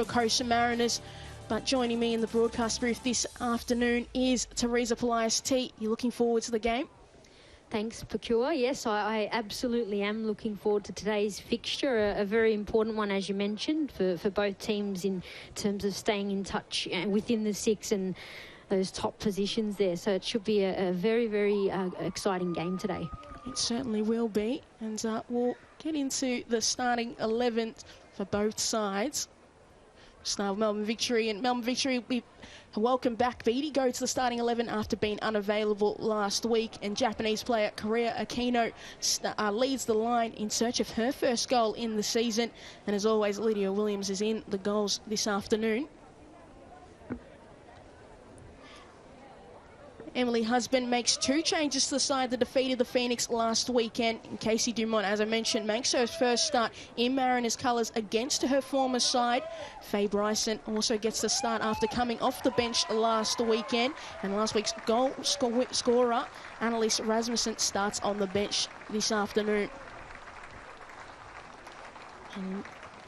Coast Mariners. But joining me in the broadcast booth this afternoon is Teresa Polias-T. You looking forward to the game? Thanks, Procure. Yes, I absolutely am looking forward to today's fixture, a very important one, as you mentioned, for both teams in terms of staying in touch within the six and those top positions there. So it should be a very, very exciting game today. It certainly will be. And we'll get into the starting 11 for both sides. Start with Melbourne Victory, and Melbourne Victory, we welcome back Beatty go to the starting 11 after being unavailable last week, and Japanese player Korea Aquino leads the line in search of her first goal in the season, and as always Lydia Williams is in the goals this afternoon. Emily Husband makes two changes to the side that defeated the Phoenix last weekend. And Casey Dumont, as I mentioned, makes her first start in Mariners colours against her former side. Faye Bryson also gets the start after coming off the bench last weekend. And last week's goal scorer, Annalise Rasmussen, starts on the bench this afternoon. And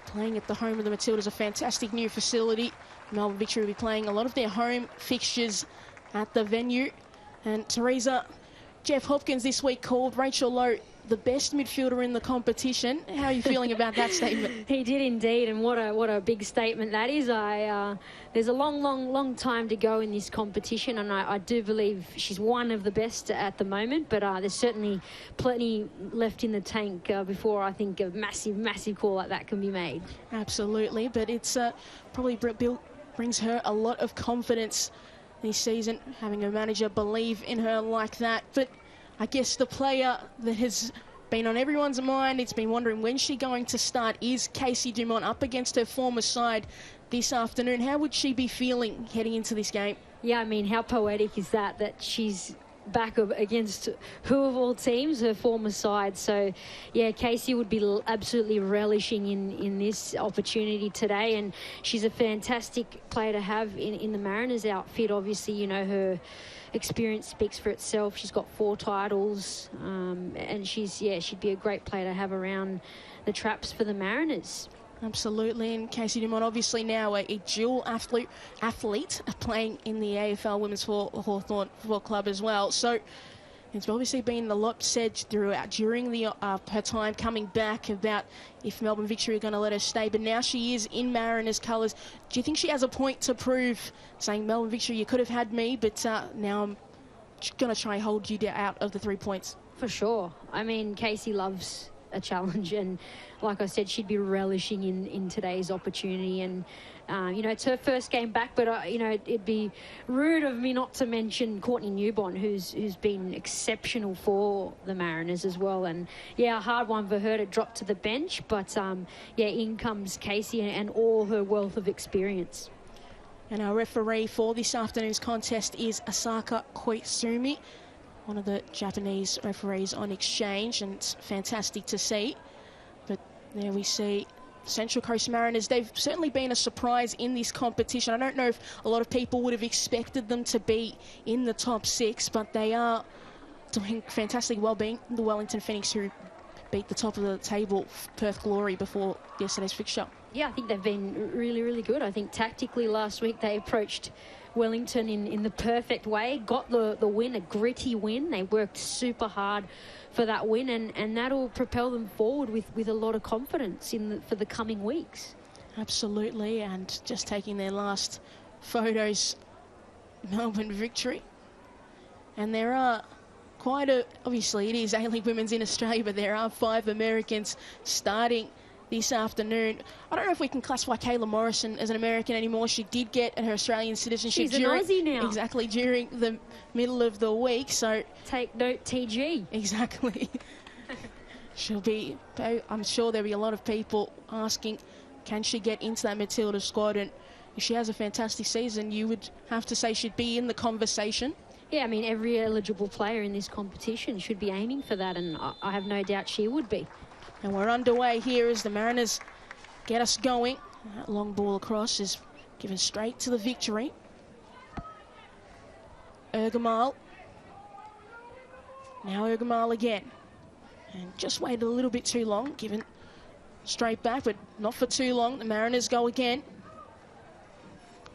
playing at the home of the Matildas, a fantastic new facility. Melbourne Victory will be playing a lot of their home fixtures at the venue. And Teresa, Jeff Hopkins this week called Rachel Lowe the best midfielder in the competition. How are you feeling about that statement? He did indeed, and what a big statement that is. There's a long time to go in this competition, and I do believe she's one of the best at the moment, but there's certainly plenty left in the tank before I think a massive call like that can be made. Absolutely, but it's probably brings her a lot of confidence this season, having a manager believe in her like that. But I guess the player that has been on everyone's mind, it's been wondering when's she going to start, is Casey Dumont up against her former side this afternoon. How would she be feeling heading into this game? Yeah, I mean, how poetic is that she's back against who of all teams, her former side. So yeah, Casey would be absolutely relishing in this opportunity today, and she's a fantastic player to have in the Mariners outfit. Obviously, you know, her experience speaks for itself. She's got 4 titles, and she'd be a great player to have around the traps for the Mariners. Absolutely, and Casey Dumont obviously now a dual athlete playing in the AFL Women's Hawthorn Football Club as well. So it's obviously been a lot said during her time coming back about if Melbourne Victory are going to let her stay, but now she is in Mariners colours. Do you think she has a point to prove, saying, Melbourne Victory, you could have had me, but now I'm going to try and hold you out of the 3 points? For sure. I mean, Casey loves a challenge, and like I said, she'd be relishing in today's opportunity. And you know, it's her first game back, but you know, it'd be rude of me not to mention Courtney Newbon, who's been exceptional for the Mariners as well. And yeah, a hard one for her to drop to the bench, but yeah, in comes Casey and all her wealth of experience. And our referee for this afternoon's contest is Asaka Koizumi, one of the Japanese referees on exchange, and it's fantastic to see. But there we see Central Coast Mariners. They've certainly been a surprise in this competition. I don't know if a lot of people would have expected them to be in the top 6, but they are doing fantastically well, being the Wellington Phoenix, who beat the top of the table, Perth Glory, before yesterday's fixture. Yeah, I think they've been really good. I think tactically last week they approached Wellington in the perfect way, got the win, a gritty win. They worked super hard for that win, and that'll propel them forward with a lot of confidence for the coming weeks. Absolutely, and just taking their last photos, Melbourne Victory. And there are obviously it is A-League Women's in Australia, but there are 5 Americans starting this afternoon. I don't know if we can classify Kayla Morrison as an American anymore. She did get her Australian citizenship. She's an Aussie now. Exactly, during the middle of the week. So take note, TG. Exactly. I'm sure there'll be a lot of people asking, can she get into that Matilda squad? And if she has a fantastic season, you would have to say she'd be in the conversation. Yeah, I mean, every eligible player in this competition should be aiming for that, and I have no doubt she would be. And we're underway here as the Mariners get us going. That long ball across is given straight to the Victory. Ergamal. Now Ergamal again. And just waited a little bit too long, given straight back, but not for too long. The Mariners go again.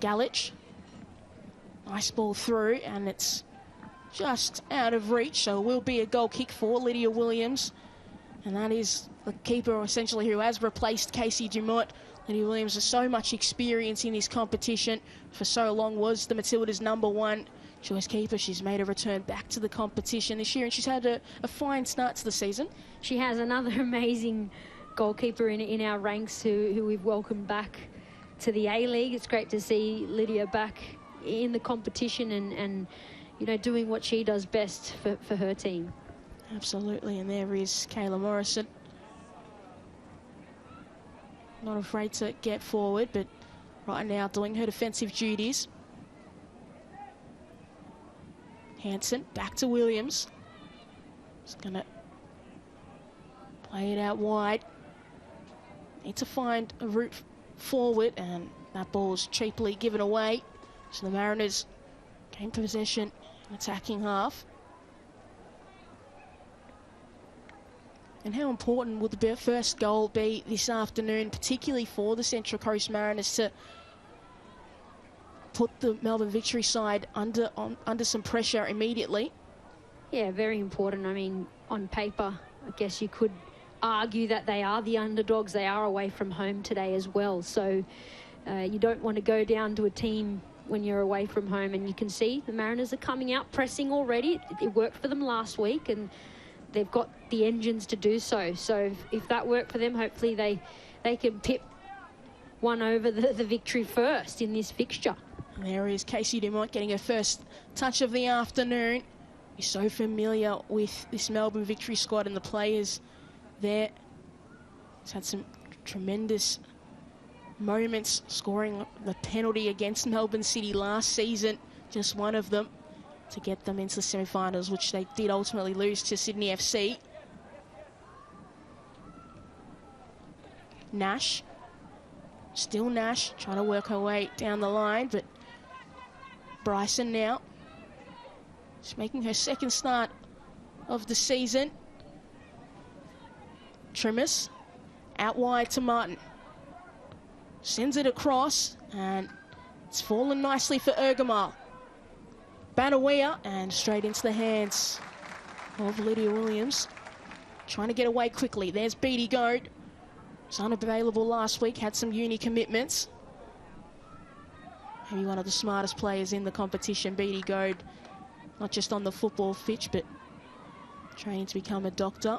Galich. Nice ball through, and it's just out of reach, so it will be a goal kick for Lydia Williams. And that is the keeper, essentially, who has replaced Casey Dumont. Lydia Williams has so much experience in this competition. For so long was the Matildas' #1 choice keeper. She's made a return back to the competition this year, and she's had a fine start to the season. She has another amazing goalkeeper in our ranks who we've welcomed back to the A-League. It's great to see Lydia back in the competition and you know, doing what she does best for her team. Absolutely, and there is Kayla Morrison. Not afraid to get forward, but right now doing her defensive duties. Hanson back to Williams. Just going to play it out wide. Need to find a route forward, and that ball's cheaply given away. So the Mariners gain possession in attacking half. And how important would the first goal be this afternoon, particularly for the Central Coast Mariners, to put the Melbourne Victory side under some pressure immediately? Yeah, very important. I mean, on paper, I guess you could argue that they are the underdogs. They are away from home today as well. So you don't want to go down to a team when you're away from home. And you can see the Mariners are coming out pressing already. It worked for them last week, and they've got the engines to do so. So if that worked for them, hopefully they can pip one over the Victory first in this fixture. And there is Casey Dumont getting her first touch of the afternoon. You're so familiar with this Melbourne Victory squad and the players there. He's had some tremendous moments, scoring the penalty against Melbourne City last season, just one of them, to get them into the semi-finals, which they did ultimately lose to Sydney FC. Nash. Still Nash, trying to work her way down the line, but Bryson now. She's making her second start of the season. Trimmers out wide to Martin. Sends it across, and it's fallen nicely for Ergamal. Banawea, and straight into the hands of Lydia Williams. Trying to get away quickly. There's Beattie Goad. Was unavailable last week, had some uni commitments. Maybe one of the smartest players in the competition, Beattie Goad. Not just on the football pitch, but training to become a doctor.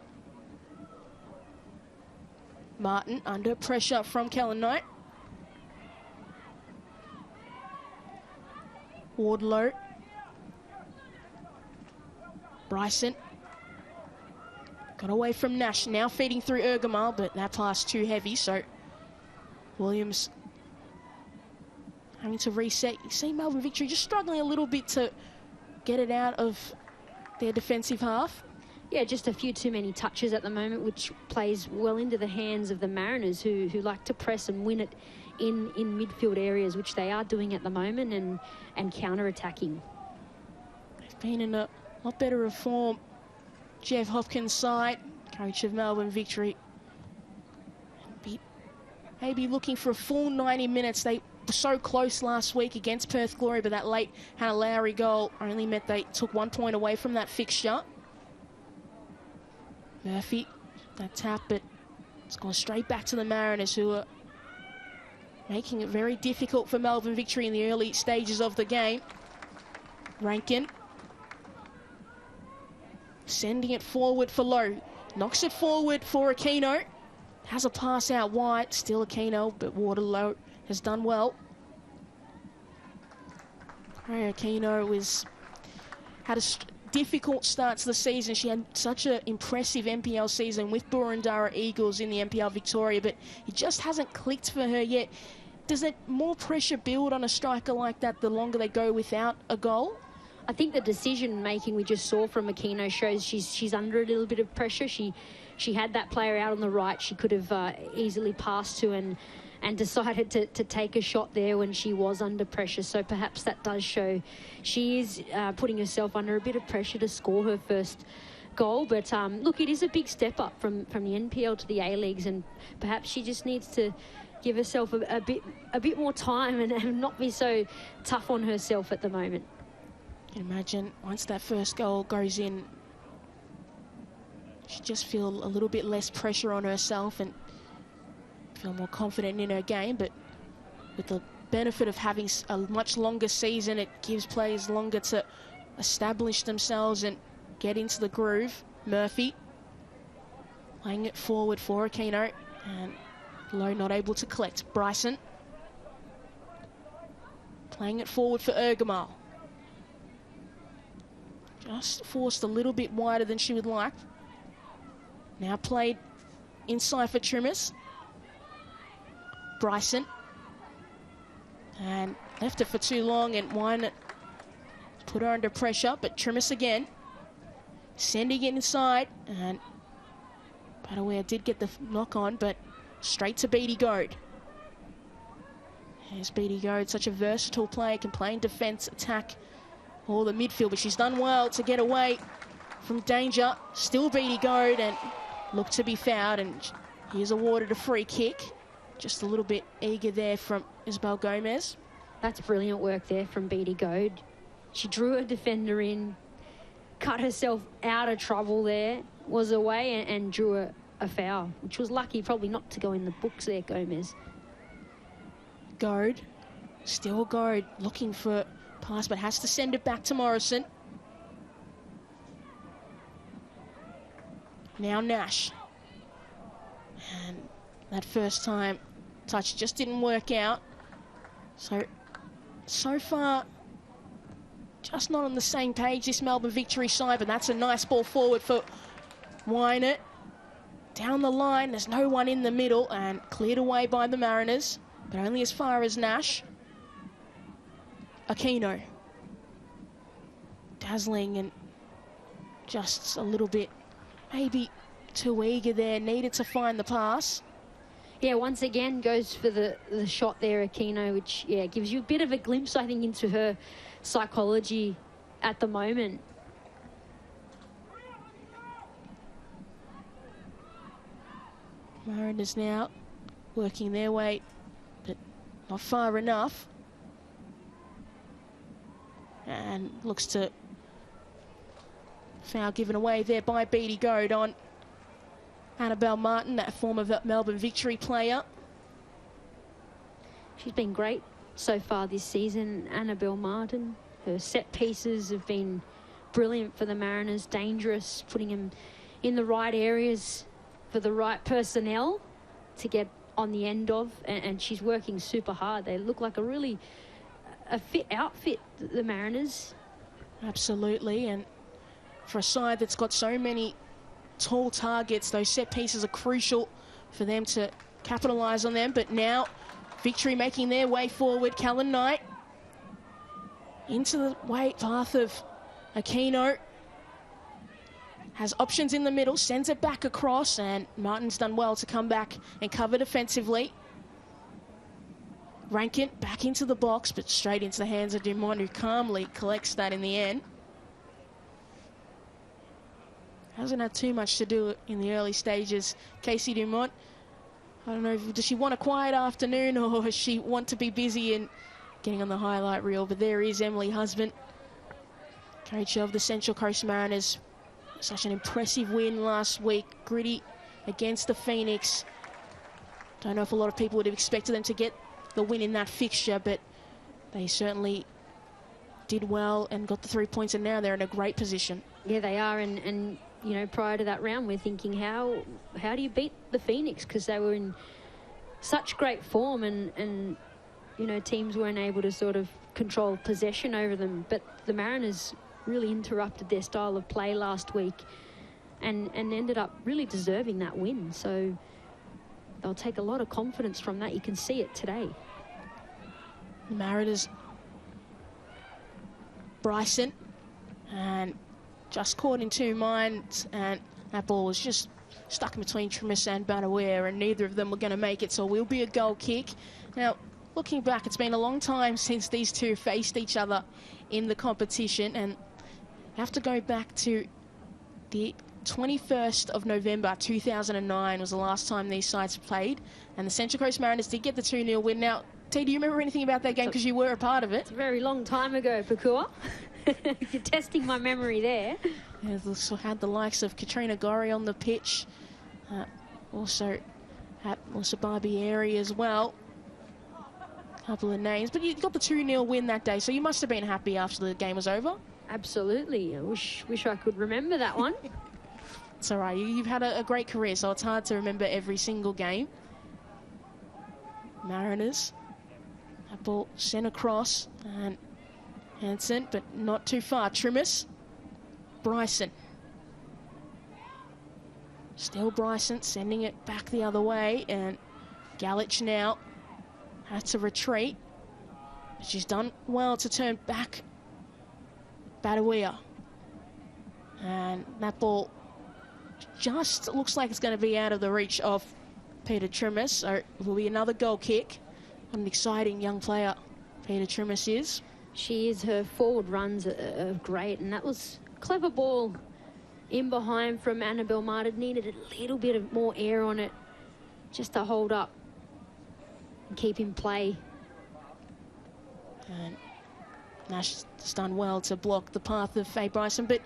Martin under pressure from Kellen Knight. Wardlow. Bryson. Got away from Nash, now feeding through Ergamal, but that pass too heavy, so Williams having to reset. You see Melbourne Victory just struggling a little bit to get it out of their defensive half. Yeah, just a few too many touches at the moment, which plays well into the hands of the Mariners, who like to press and win it in midfield areas, which they are doing at the moment, and counter-attacking. They've been in a lot better of form. Jeff Hopkins' side, coach of Melbourne Victory, maybe looking for a full 90 minutes. They were so close last week against Perth Glory, but that late Hannah Lowry goal only meant they took 1 point away from that fixture. Murphy, that tap, but it's gone straight back to the Mariners, who are making it very difficult for Melbourne Victory in the early stages of the game. Rankin. Sending it forward for Lowe. Knocks it forward for Aquino. Has a pass out wide. Still Aquino, but Waterloo has done well. Aquino had a difficult start to the season. She had such an impressive NPL season with Boroondara Eagles in the NPL Victoria, but it just hasn't clicked for her yet. Does that more pressure build on a striker like that the longer they go without a goal? I think the decision-making we just saw from Aquino shows she's under a little bit of pressure. She had that player out on the right she could have easily passed to, and decided to take a shot there when she was under pressure. So perhaps that does show she is putting herself under a bit of pressure to score her first goal. But look, it is a big step up from the NPL to the A-Leagues, and perhaps she just needs to give herself a bit more time and not be so tough on herself at the moment. You can imagine once that first goal goes in, she just feel a little bit less pressure on herself and feel more confident in her game. But with the benefit of having a much longer season, it gives players longer to establish themselves and get into the groove. Murphy playing it forward for Aquino, and Lowe not able to collect. Bryson playing it forward for Ergamal. Just forced a little bit wider than she would like. Now played inside for Trimmers. Bryson. And left it for too long, and Wynett put her under pressure, but Trimmers again. Sending it inside, and Badaware did get the knock on, but straight to Beattie Goad. Here's Beattie Goad, such a versatile player, can play in defence, attack, or the midfield, but she's done well to get away from danger. Still Beattie Goad, and looked to be fouled, and he is awarded a free kick. Just a little bit eager there from Isabel Gomez. That's brilliant work there from Beattie Goad. She drew a defender in, cut herself out of trouble there, was away and drew a foul, which was lucky probably not to go in the books there, Gomez. Goad, still Goad, looking for pass, but has to send it back to Morrison. Now Nash. And that first time touch just didn't work out. So far, just not on the same page, this Melbourne Victory side, but that's a nice ball forward for Wynett. Down the line, there's no one in the middle, and cleared away by the Mariners, but only as far as Nash. Aquino. Dazzling and just a little bit, maybe too eager there, needed to find the pass. Yeah, once again goes for the shot there, Aquino, which, yeah, gives you a bit of a glimpse, I think, into her psychology at the moment. Mariners now working their way, but not far enough. And looks to foul given away there by Beattie Goad on Annabelle Martin, that former Melbourne Victory player. She's been great so far this season, Annabelle Martin. Her set pieces have been brilliant for the Mariners, dangerous, putting them in the right areas for the right personnel to get on the end of, and she's working super hard. They look like a fit outfit, the Mariners. Absolutely, and for a side that's got so many tall targets, those set pieces are crucial for them to capitalise on them. But now Victory making their way forward. Callan Knight into the path of Aquino. Has options in the middle, sends it back across, and Martin's done well to come back and cover defensively. Rankin back into the box, but straight into the hands of Dumont, who calmly collects that in the end. Hasn't had too much to do in the early stages. Casey Dumont, I don't know, does she want a quiet afternoon, or does she want to be busy and getting on the highlight reel? But there is Emily Husband, coach of the Central Coast Mariners. Such an impressive win last week, gritty against the Phoenix. Don't know if a lot of people would have expected them to get the win in that fixture, but they certainly did well and got the 3 points, and now they're in a great position. Yeah, they are, and you know, prior to that round, we're thinking, how do you beat the Phoenix? Because they were in such great form, and you know, teams weren't able to sort of control possession over them. But the Mariners really interrupted their style of play last week and ended up really deserving that win. So they'll take a lot of confidence from that. You can see it today. Mariners, Bryson, and just caught in two minds, and that ball was just stuck in between Trimis and Badaware, and neither of them were going to make it, so it will be a goal kick. Now, looking back, it's been a long time since these two faced each other in the competition, and you have to go back to the 21st of November 2009 was the last time these sides played, and the Central Coast Mariners did get the 2-0 win. Now, T, do you remember anything about that game, because you were a part of it? It's a very long time ago, Pakua. You're testing my memory there. Yeah, also had the likes of Katrina Gorry on the pitch. Also had Melissa Barbieri as well. A couple of names. But you got the 2-0 win that day, so you must have been happy after the game was over. Absolutely. I wish I could remember that one. It's all right. You've had a great career, so it's hard to remember every single game. Mariners. That ball sent across. And Hansen, but not too far. Trimmis. Bryson. Still Bryson sending it back the other way. And Galich now had to retreat. But she's done well to turn back. Badawia. And that ball just looks like it's going to be out of the reach of Peter Trimmis. So it will be another goal kick. What an exciting young player Peter Trimmis is. She is. Her forward runs are great, and that was a clever ball in behind from Annabelle Martin. Needed a little bit of more air on it just to hold up and keep in play. And Nash has done well to block the path of Faye Bryson, but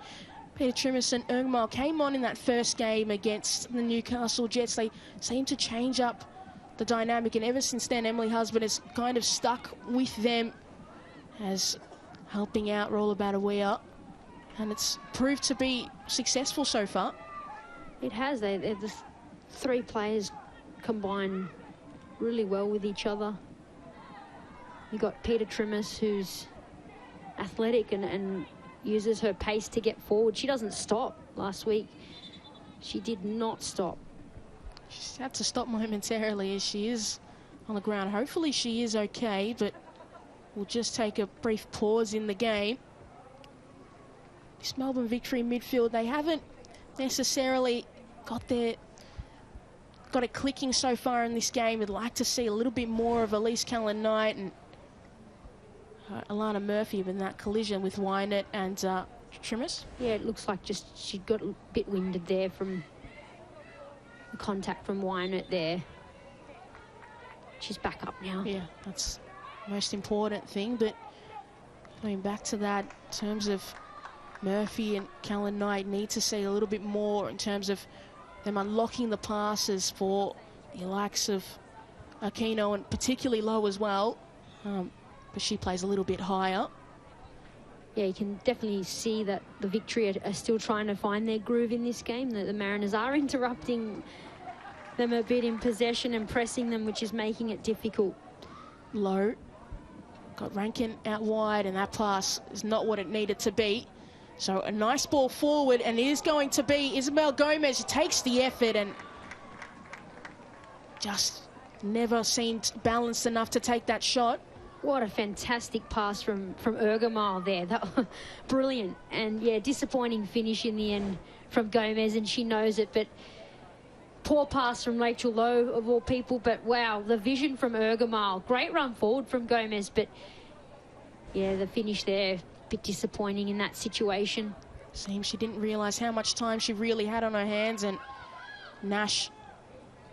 Peter Trimmis and Ergmile came on in that first game against the Newcastle Jets. They seemed to change up the dynamic, and ever since then Emily Husband has kind of stuck with them as helping out Rolla Badawia, and it's proved to be successful so far. It has. They're the three players combine really well with each other. You got Peter Trimmis, who's athletic and uses her pace to get forward. She doesn't stop. Last week she did not stop. She's had to stop momentarily as she is on the ground. Hopefully she is okay, but we'll just take a brief pause in the game. This Melbourne Victory midfield, they haven't necessarily got it clicking so far in this game. We'd like to see a little bit more of Elise Callan-Knight and Alana Murphy in that collision with Wynett and Trimmis. Yeah, it looks like just she got a bit winded there from the contact from Wynett there. She's back up now. Yeah, that's the most important thing. But going back to that, in terms of Murphy and Callan-Knight, need to see a little bit more in terms of them unlocking the passes for the likes of Aquino, and particularly Low as well. But she plays a little bit higher. Yeah, you can definitely see that the Victory are still trying to find their groove in this game. The Mariners are interrupting them a bit in possession and pressing them, which is making it difficult. Low got Rankin out wide, and that pass is not what it needed to be. So a nice ball forward, and it is going to be Isabel Gomez who takes the effort and just never seemed balanced enough to take that shot. What a fantastic pass from Ergmile there. That was brilliant. And yeah, disappointing finish in the end from Gomez, and she knows it. But poor pass from Rachel Lowe, of all people. But wow, the vision from Ergmile. Great run forward from Gomez, but yeah, the finish there, a bit disappointing in that situation. Seems she didn't realise how much time she really had on her hands, and Nash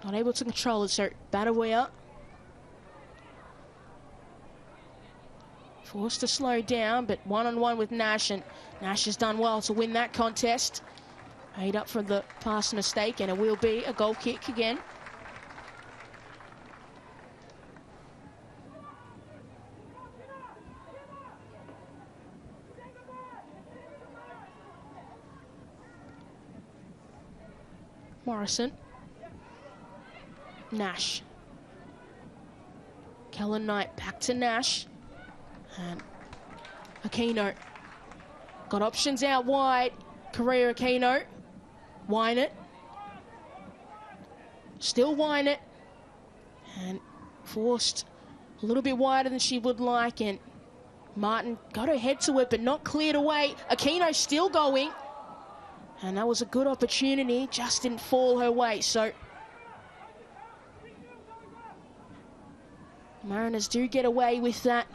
not able to control it. So Badawia forced to slow down, but one-on-one with Nash, and Nash has done well to win that contest. Made up for the past mistake, and it will be a goal kick again. Morrison. Nash. Callan-Knight back to Nash. And Aquino got options out wide. Correa Aquino. Wynett. Still Wynett. And forced a little bit wider than she would like. And Martin got her head to it, but not cleared away. Aquino still going. And that was a good opportunity. Just didn't fall her way. So Mariners do get away with that,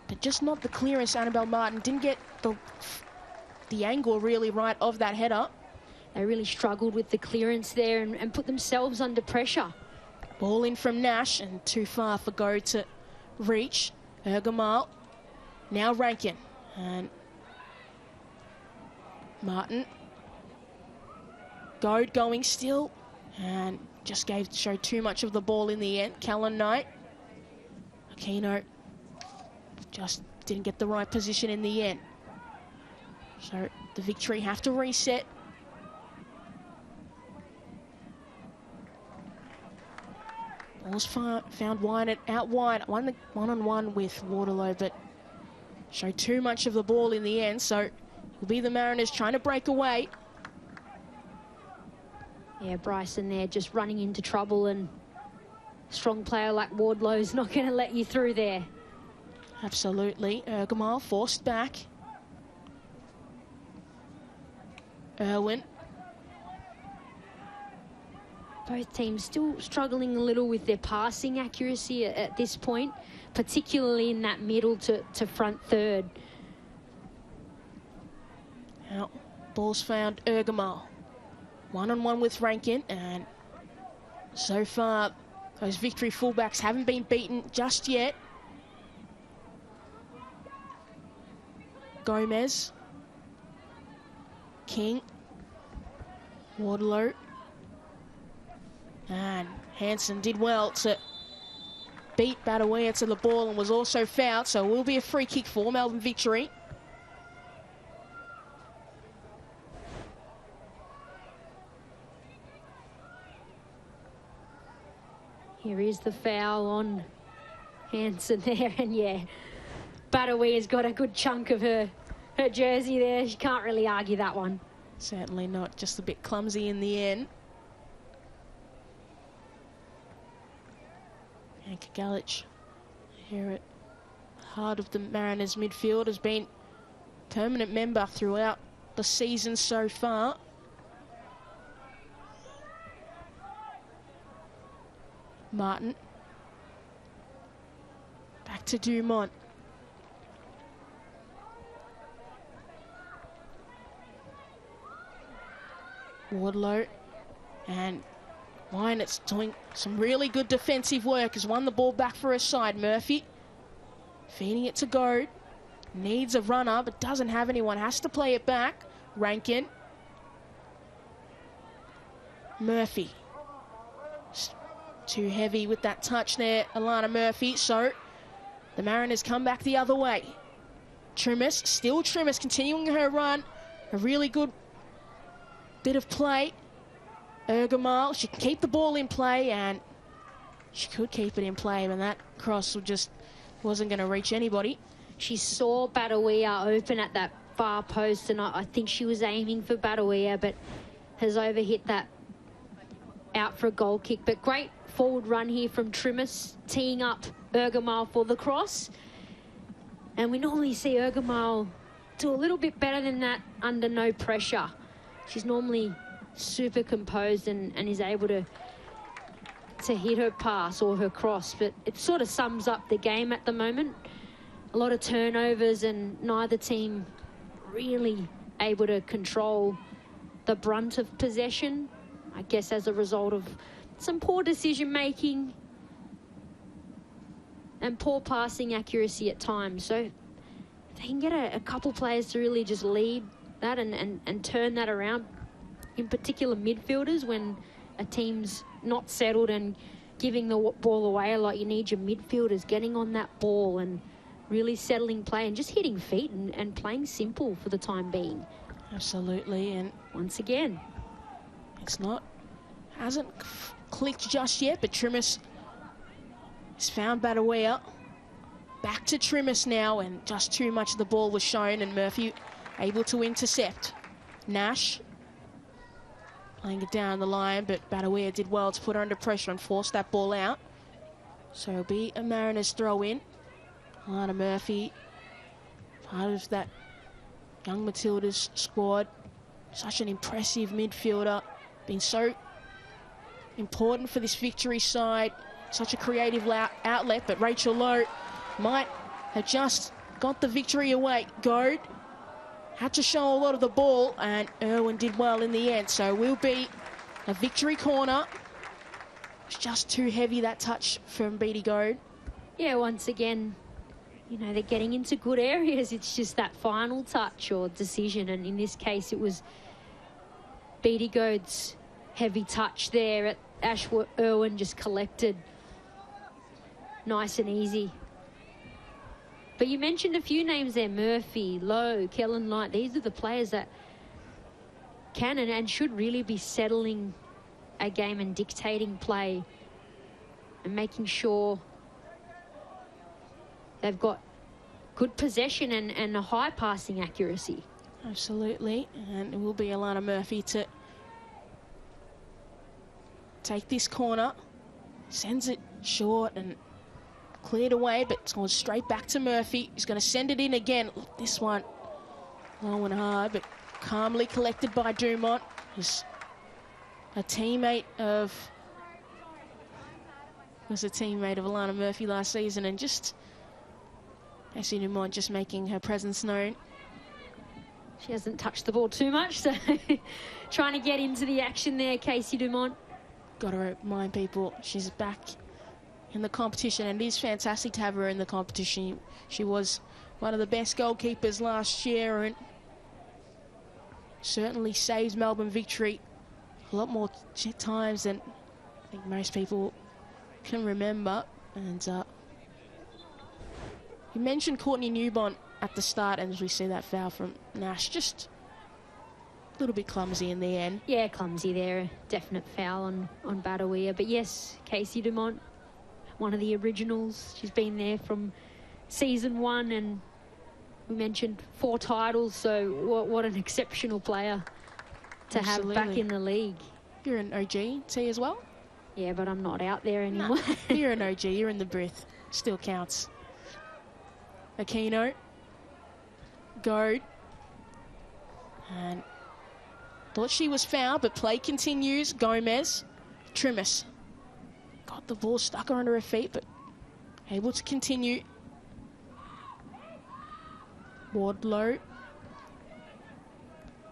but just not the clearance. Annabelle Martin didn't get the angle really right of that header. They really struggled with the clearance there and put themselves under pressure. Ball in from Nash and too far for Go to reach. Ergamal. Now Rankin. And Martin. Goad going still. And just showed too much of the ball in the end. Callan Knight. Aquino just didn't get the right position in the end. So the Victory have to reset. Ball's found wide out wide. One-on-one with Waterloo, but showed too much of the ball in the end. So it'll be the Mariners trying to break away. Yeah, Bryson there just running into trouble, and a strong player like Wardlow's not going to let you through there. Absolutely. Ergamal forced back. Irwin. Both teams still struggling a little with their passing accuracy at this point, particularly in that middle to front third. Now, ball's found Ergamal. One-on-one with Rankin, and so far those Victory fullbacks haven't been beaten just yet. Gomez. King. Wardlow. And Hansen did well to beat Badawea to the ball and was also fouled, so it will be a free kick for Melbourne Victory. Here is the foul on Hansen there, and yeah, Badawea's got a good chunk of her jersey there. She can't really argue that one. Certainly not, just a bit clumsy in the end. And Kagalich, here at the heart of the Mariners midfield, has been a permanent member throughout the season so far. Martin. Back to Dumont. Wardlow. And Wynet's doing some really good defensive work. Has won the ball back for her side. Murphy feeding it to Goad. Needs a runner, but doesn't have anyone. Has to play it back. Rankin. Murphy. Too heavy with that touch there, Alana Murphy. So the Mariners come back the other way. Trimis, still Trimis, continuing her run. A really good bit of play. Ergamal, she can keep the ball in play, and she could keep it in play, but that cross wasn't going to reach anybody. She saw Badawea open at that far post, and I think she was aiming for Badawea, but has overhit that out for a goal kick. But great forward run here from Trimis, teeing up Ergamal for the cross. And we normally see Ergamal do a little bit better than that under no pressure. She's normally super composed and is able to hit her pass or her cross, but it sort of sums up the game at the moment. A lot of turnovers and neither team really able to control the brunt of possession, I guess as a result of some poor decision making and poor passing accuracy at times. So if they can get a couple players to really just lead that and turn that around, in particular midfielders, when a team's not settled and giving the ball away a lot, you need your midfielders getting on that ball and really settling play and just hitting feet and playing simple for the time being. Absolutely, and once again, hasn't clicked just yet, but Trimis has found Badawea. Back to Trimis now, and just too much of the ball was shown, and Murphy able to intercept. Nash playing it down the line, but Badawea did well to put her under pressure and force that ball out. So it'll be a Mariners throw in. Alana Murphy, part of that young Matildas squad. Such an impressive midfielder. Been so important for this Victory side. Such a creative outlet, but Rachel Lowe might have just got the victory away. Goad had to show a lot of the ball, and Irwin did well in the end. So we'll be a victory corner. It's just too heavy, that touch from Beatty Goad. Yeah, once again, you know, they're getting into good areas. It's just that final touch or decision. And in this case, it was Beatty Goad's heavy touch there at Ashworth. Irwin just collected nice and easy. But you mentioned a few names there, Murphy, Lowe, Kellen Light. These are the players that can and should really be settling a game and dictating play and making sure they've got good possession and a high passing accuracy. Absolutely. And it will be Alana Murphy to take this corner. Sends it short and cleared away, but it's going straight back to Murphy. He's going to send it in again. This one low and hard, but calmly collected by Dumont. He's a teammate of Alana Murphy last season, and just Casey Dumont just making her presence known. She hasn't touched the ball too much, so trying to get into the action there, Casey Dumont. Got to remind people she's back in the competition, and it is fantastic to have her in the competition. She was one of the best goalkeepers last year and certainly saves Melbourne victory a lot more times than I think most people can remember. And you mentioned Courtney Newbont at the start, and as we see that foul from Nash, just a little bit clumsy in the end. Yeah, clumsy there. A definite foul on Badawia. But yes, Casey Dumont, one of the originals. She's been there from season 1, and we mentioned 4 titles, so what an exceptional player to Absolutely. have back in the league. You're an OG, T, as well? Yeah, but I'm not out there anymore. No, you're an OG, you're in the booth. Still counts. Aquino. Goad. And thought she was fouled, but play continues. Gomez. Trimis. Got the ball stuck under her feet, but able to continue. Wardlow.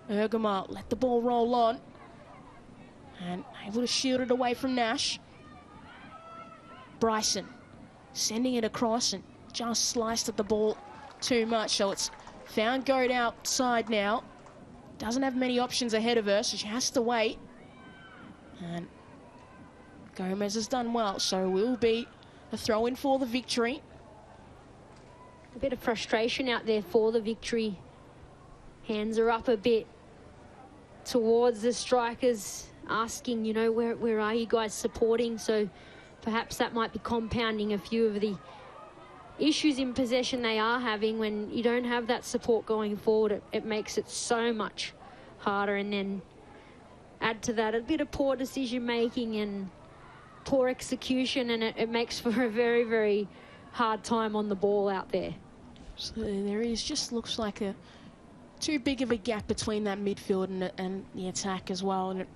Ergemar let the ball roll on. And able to shield it away from Nash. Bryson sending it across and just sliced at the ball too much. So it's found Goad outside now. Doesn't have many options ahead of her, so she has to wait. And Gomez has done well, so it will be a throw-in for the victory. A bit of frustration out there for the victory. Hands are up a bit towards the strikers, asking, you know, where are you guys supporting? So perhaps that might be compounding a few of the issues in possession they are having. When you don't have that support going forward, it makes it so much harder. And then add to that a bit of poor decision making and poor execution, and it makes for a very, very hard time on the ball out there. So there is just looks like too big of a gap between that midfield and the attack as well, and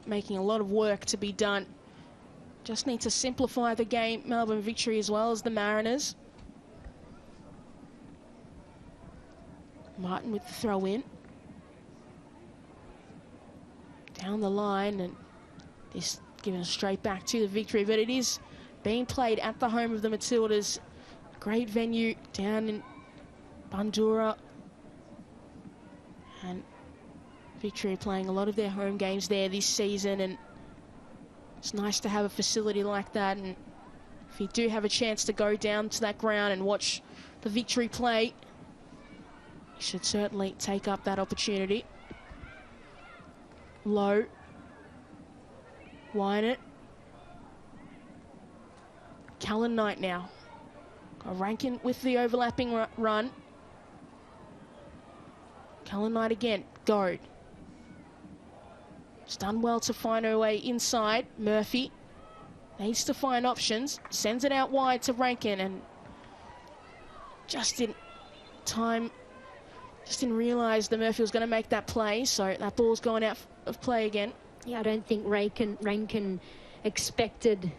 making a lot of work to be done. Just need to simplify the game. Melbourne victory as well as the Mariners. Martin with the throw in. Down the line, and this given straight back to the victory, but it is being played at the home of the Matildas. Great venue down in Bundoora. And Victory playing a lot of their home games there this season, and it's nice to have a facility like that. And if you do have a chance to go down to that ground and watch the Victory play, you should certainly take up that opportunity. Low. Wynett. Callan Knight now. Got Rankin with the overlapping run. Callan Knight again. Goad. It's done well to find her way inside. Murphy needs to find options. Sends it out wide to Rankin, and just didn't realise that Murphy was going to make that play, so that ball's gone out of play again. Yeah, I don't think Rankin expected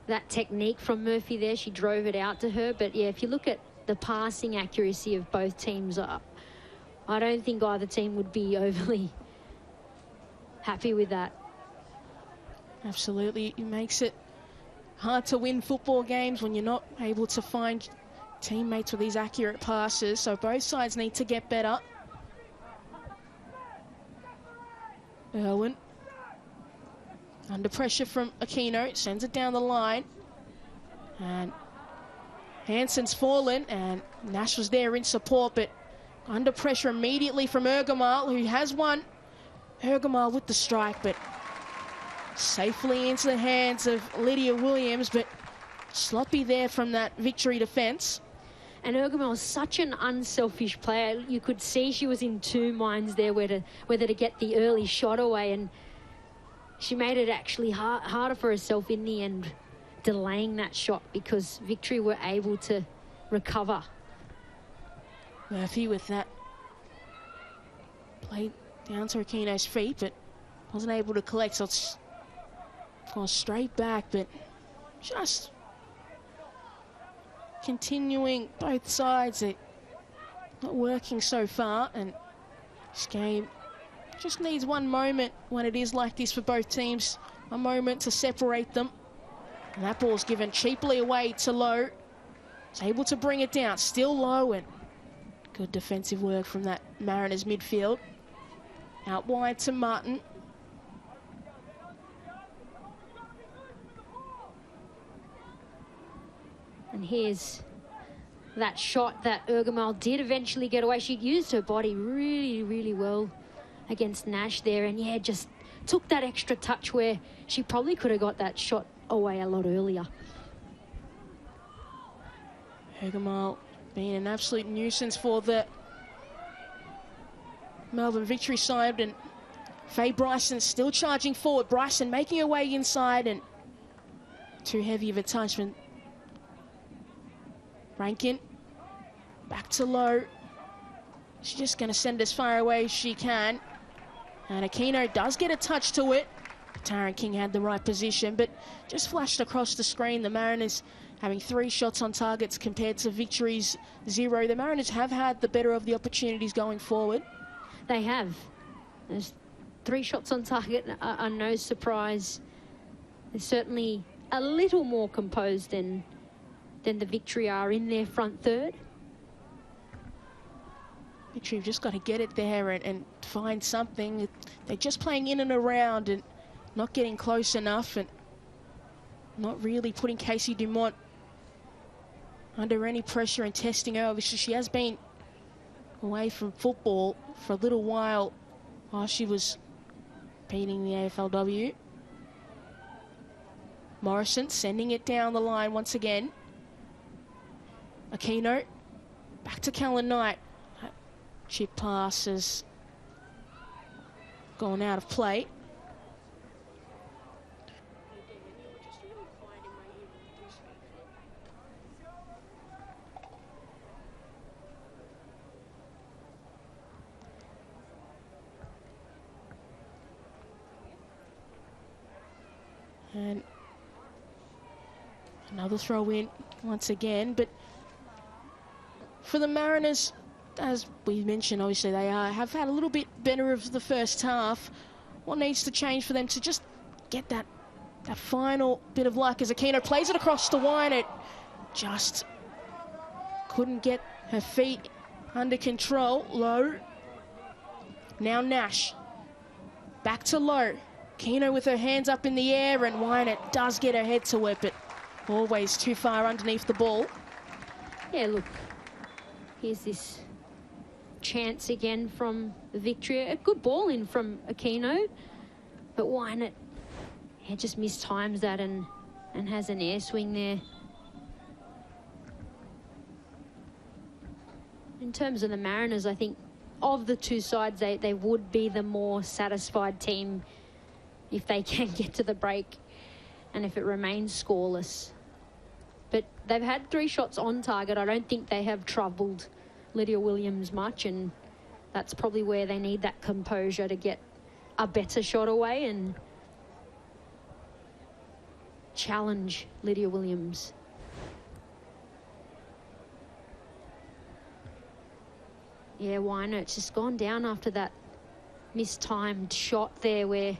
that technique from Murphy there. She drove it out to her, but yeah, if you look at the passing accuracy of both teams. I don't think either team would be overly happy with that. Absolutely. It makes it hard to win football games when you're not able to find teammates with these accurate passes. So both sides need to get better. Irwin, under pressure from Aquino, sends it down the line. And Hanson's fallen, and Nash was there in support, but under pressure immediately from Ergamal, who has won. Ergamal with the strike, but safely into the hands of Lydia Williams, but sloppy there from that Victory defence. And Ergamal is such an unselfish player. You could see she was in two minds there whether to get the early shot away, and she made it actually harder for herself in the end, delaying that shot, because Victory were able to recover. Murphy with that play down to Aquino's feet, but wasn't able to collect, so it's gone straight back, but just continuing both sides. It not working so far, and this game just needs one moment when it is like this for both teams, a moment to separate them. And that ball's given cheaply away to Lowe. He's able to bring it down, still low, and good defensive work from that Mariners midfield. Out wide to Martin. And here's that shot that Ergamal did eventually get away. She used her body really, really well against Nash there. And yeah, just took that extra touch where she probably could have got that shot away a lot earlier. Ergamal being an absolute nuisance for the Melbourne Victory side, and Faye Bryson still charging forward. Bryson making her way inside, and too heavy of a touch from Rankin. Back to Lowe. She's just going to send as far away as she can. And Aquino does get a touch to it. Taryn King had the right position, but just flashed across the screen. The Mariners having 3 shots on targets compared to Victory's 0. The Mariners have had the better of the opportunities going forward. They have. There's 3 shots on target are no surprise. They're certainly a little more composed than the Victory are in their front third. Victory have just got to get it there and find something. They're just playing in and around and not getting close enough, and not really putting Casey Dumont under any pressure and testing her. Obviously, she has been away from football for a little while she was competing in the AFLW. Morrison sending it down the line once again. Aquino, back to Callan Knight. Chip pass has gone out of play. And another throw in once again, but for the Mariners, as we mentioned, obviously they have had a little bit better of the first half. What needs to change for them to just get that final bit of luck as Aquino plays it across the line? It just couldn't get her feet under control. Lowe. Now Nash. Back to Lowe. Aquino with her hands up in the air, and Wynett does get her head to it, but always too far underneath the ball. Yeah, look, here's this chance again from Victory. A good ball in from Aquino, but Wynett just mistimes that and has an air swing there. In terms of the Mariners, I think of the two sides, they would be the more satisfied team if they can get to the break and if it remains scoreless. But they've had 3 shots on target. I don't think they have troubled Lydia Williams much, and that's probably where they need that composure to get a better shot away and challenge Lydia Williams. Yeah, Weinert's just gone down after that mistimed shot there, where you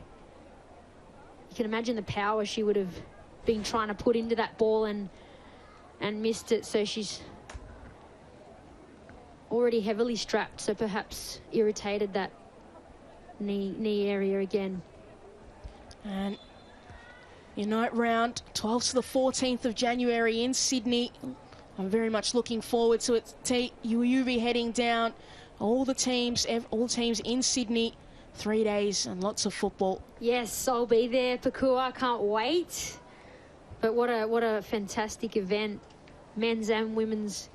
can imagine the power she would have been trying to put into that ball and missed it. So she's already heavily strapped, so perhaps irritated that knee area again. And your night round, 12th to the 14th of January in Sydney. I'm very much looking forward to it. You'll be heading down. All teams in Sydney. 3 days and lots of football. Yes, I'll be there, Pakua. Can't wait. But what a fantastic event. Men's and women's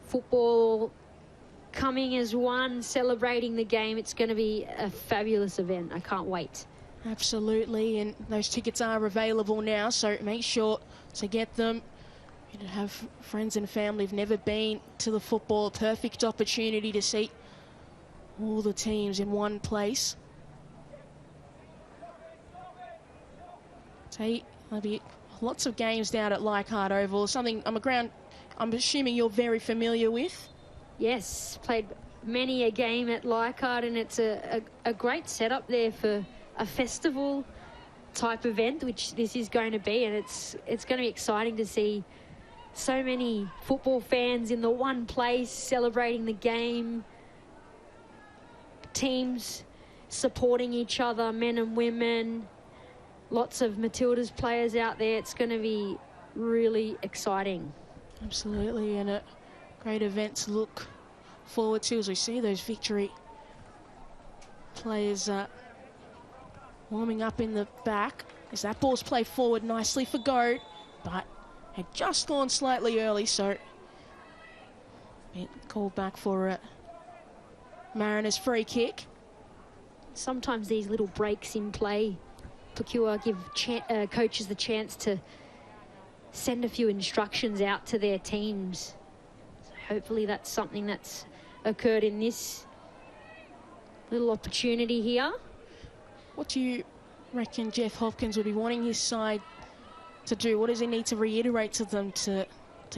football coming as one, celebrating the game. It's going to be a fabulous event. I can't wait. Absolutely, and those tickets are available now, so make sure to get them. You have friends and family who've never been to the football. Perfect opportunity to see all the teams in one place. So there'll be lots of games down at Leichhardt Oval. Something I'm assuming you're very familiar with. Yes, played many a game at Leichhardt, and it's a great setup there for a festival type event, which this is going to be, and it's going to be exciting to see so many football fans in the one place celebrating the game, teams supporting each other, men and women, lots of Matildas players out there. It's going to be really exciting. Absolutely, and a great event to look forward to as we see those Victory players warming up in the back as that ball's played forward nicely for Goad, but had just gone slightly early, so it called back for a Mariners free kick. Sometimes these little breaks in play, Pakua, give coaches the chance to send a few instructions out to their teams. So hopefully that's something that's occurred in this little opportunity here. What do you reckon Jeff Hopkins would be wanting his side to do? What does he need to reiterate to them to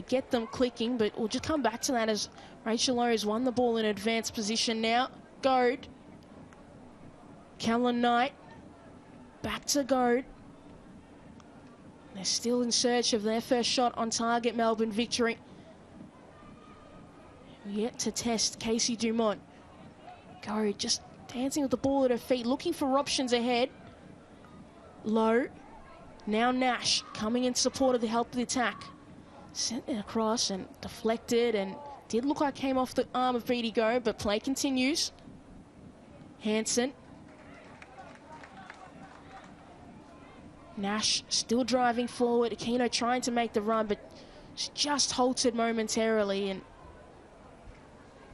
get them clicking? But we'll just come back to that as Rachel Lowe has won the ball in advanced position now. Goad. Callan Knight. Back to Goad. They're still in search of their first shot on target, Melbourne Victory. Yet to test Casey Dumont. Goad just dancing with the ball at her feet, looking for options ahead. Low. Now Nash coming in support of the help of the attack. Sent it across and deflected, and did look like came off the arm of Beatty Goad, but play continues. Hanson. Nash still driving forward. Aquino trying to make the run, but she just halted momentarily and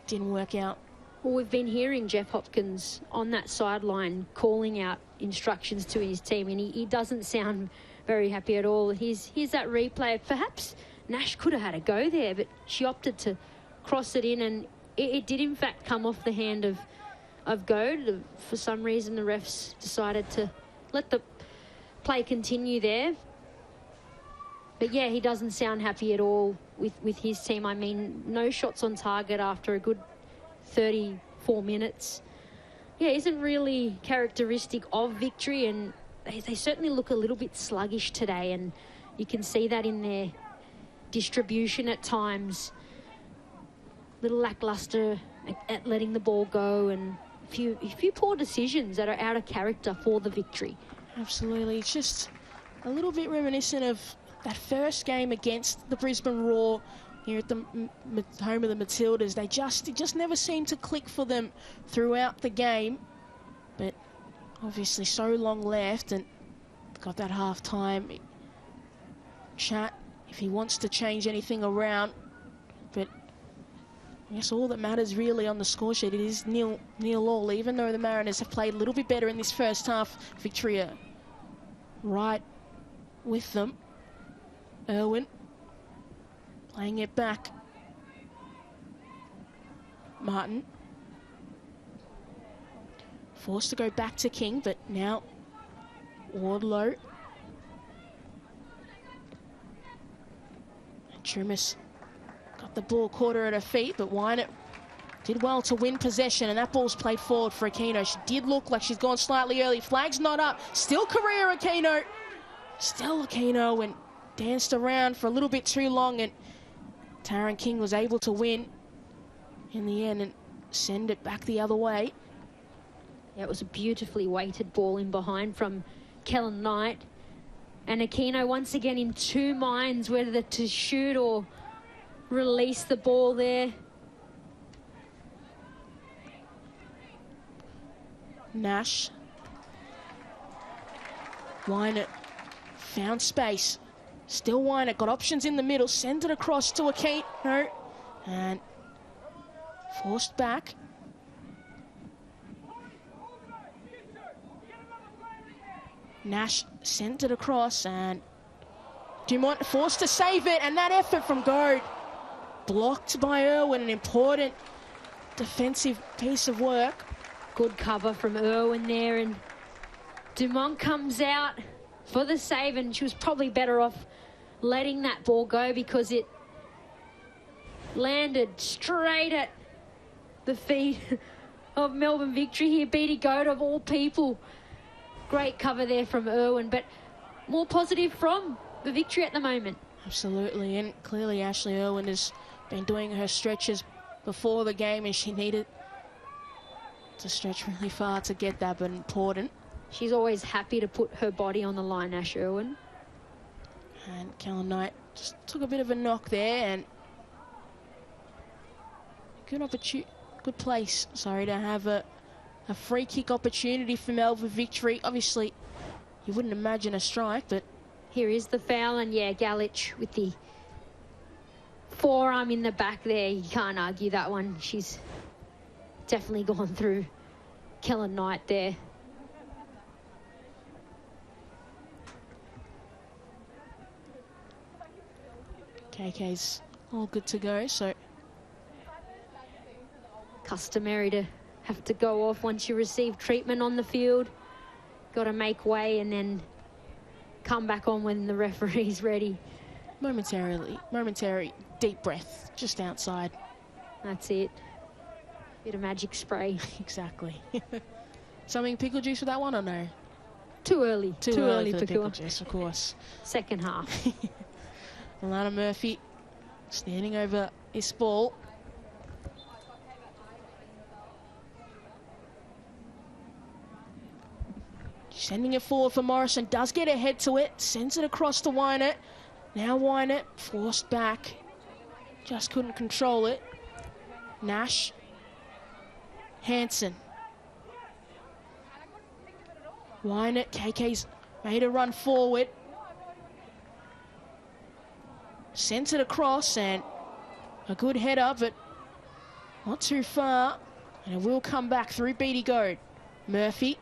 didn't work out. Well, we've been hearing Jeff Hopkins on that sideline calling out instructions to his team, and he doesn't sound very happy at all. Here's that replay. Perhaps Nash could have had a go there, but she opted to cross it in, and it did in fact come off the hand of Goad. For some reason, the refs decided to let the play continue there. But yeah, he doesn't sound happy at all with his team. I mean, no shots on target after a good 34 minutes. Yeah, isn't really characteristic of Victory, and they certainly look a little bit sluggish today, and you can see that in their distribution at times. Little lackluster at letting the ball go, and a few poor decisions that are out of character for the Victory. Absolutely. It's just a little bit reminiscent of that first game against the Brisbane Roar here at the home of the Matildas. It just never seemed to click for them throughout the game. But obviously so long left, and got that half-time chat if he wants to change anything around. But I guess all that matters really on the score sheet, it is nil all, even though the Mariners have played a little bit better in this first half. Victoria right with them. Irwin playing it back. Martin forced to go back to King, but now Wardlow. Trumas got the ball caught her at her feet, but Wynett did well to win possession, and that ball's played forward for Aquino. She did look like she's gone slightly early. Flag's not up. Still career Aquino. Still Aquino, and danced around for a little bit too long, and Taryn King was able to win in the end and send it back the other way. Yeah, it was a beautifully weighted ball in behind from Kellen Knight. And Aquino once again in two minds whether to shoot or release the ball there. Nash. Wynett found space. Still Wynett, got options in the middle. Send it across to Aquino. And forced back. Nash sent it across, and Dumont forced to save it, and that effort from Goad blocked by Irwin. An important defensive piece of work. Good cover from Irwin there, and Dumont comes out for the save, and she was probably better off letting that ball go because it landed straight at the feet of Melbourne Victory here. Beatty Goad of all people. Great cover there from Irwin, but more positive from the Victory at the moment. Absolutely, and clearly Ashley Irwin has been doing her stretches before the game, and she needed to stretch really far to get that, but important. She's always happy to put her body on the line, Ash Irwin. And Kellen Knight just took a bit of a knock there, and good place, sorry, to have a free kick opportunity for Melbourne Victory. Obviously, you wouldn't imagine a strike, but here is the foul, and yeah, Galich with the forearm in the back there. You can't argue that one. She's definitely gone through Kellen Knight there. KK's all good to go, so customary to have to go off once you receive treatment on the field. Got to make way and then come back on when the referee's ready. Momentary deep breath just outside. That's it. Bit of magic spray. Exactly. Something pickle juice for that one or no? Too early. Too early for pickle juice, of course. Second half. Alana Murphy standing over this ball. Sending it forward for Morrison, does get ahead to it, sends it across to Wynett. Now Wynett forced back, just couldn't control it. Nash, Hanson. Wynett, KK's made a run forward. Sends it across, and a good header, but not too far. And it will come back through Beatty Goad. Murphy.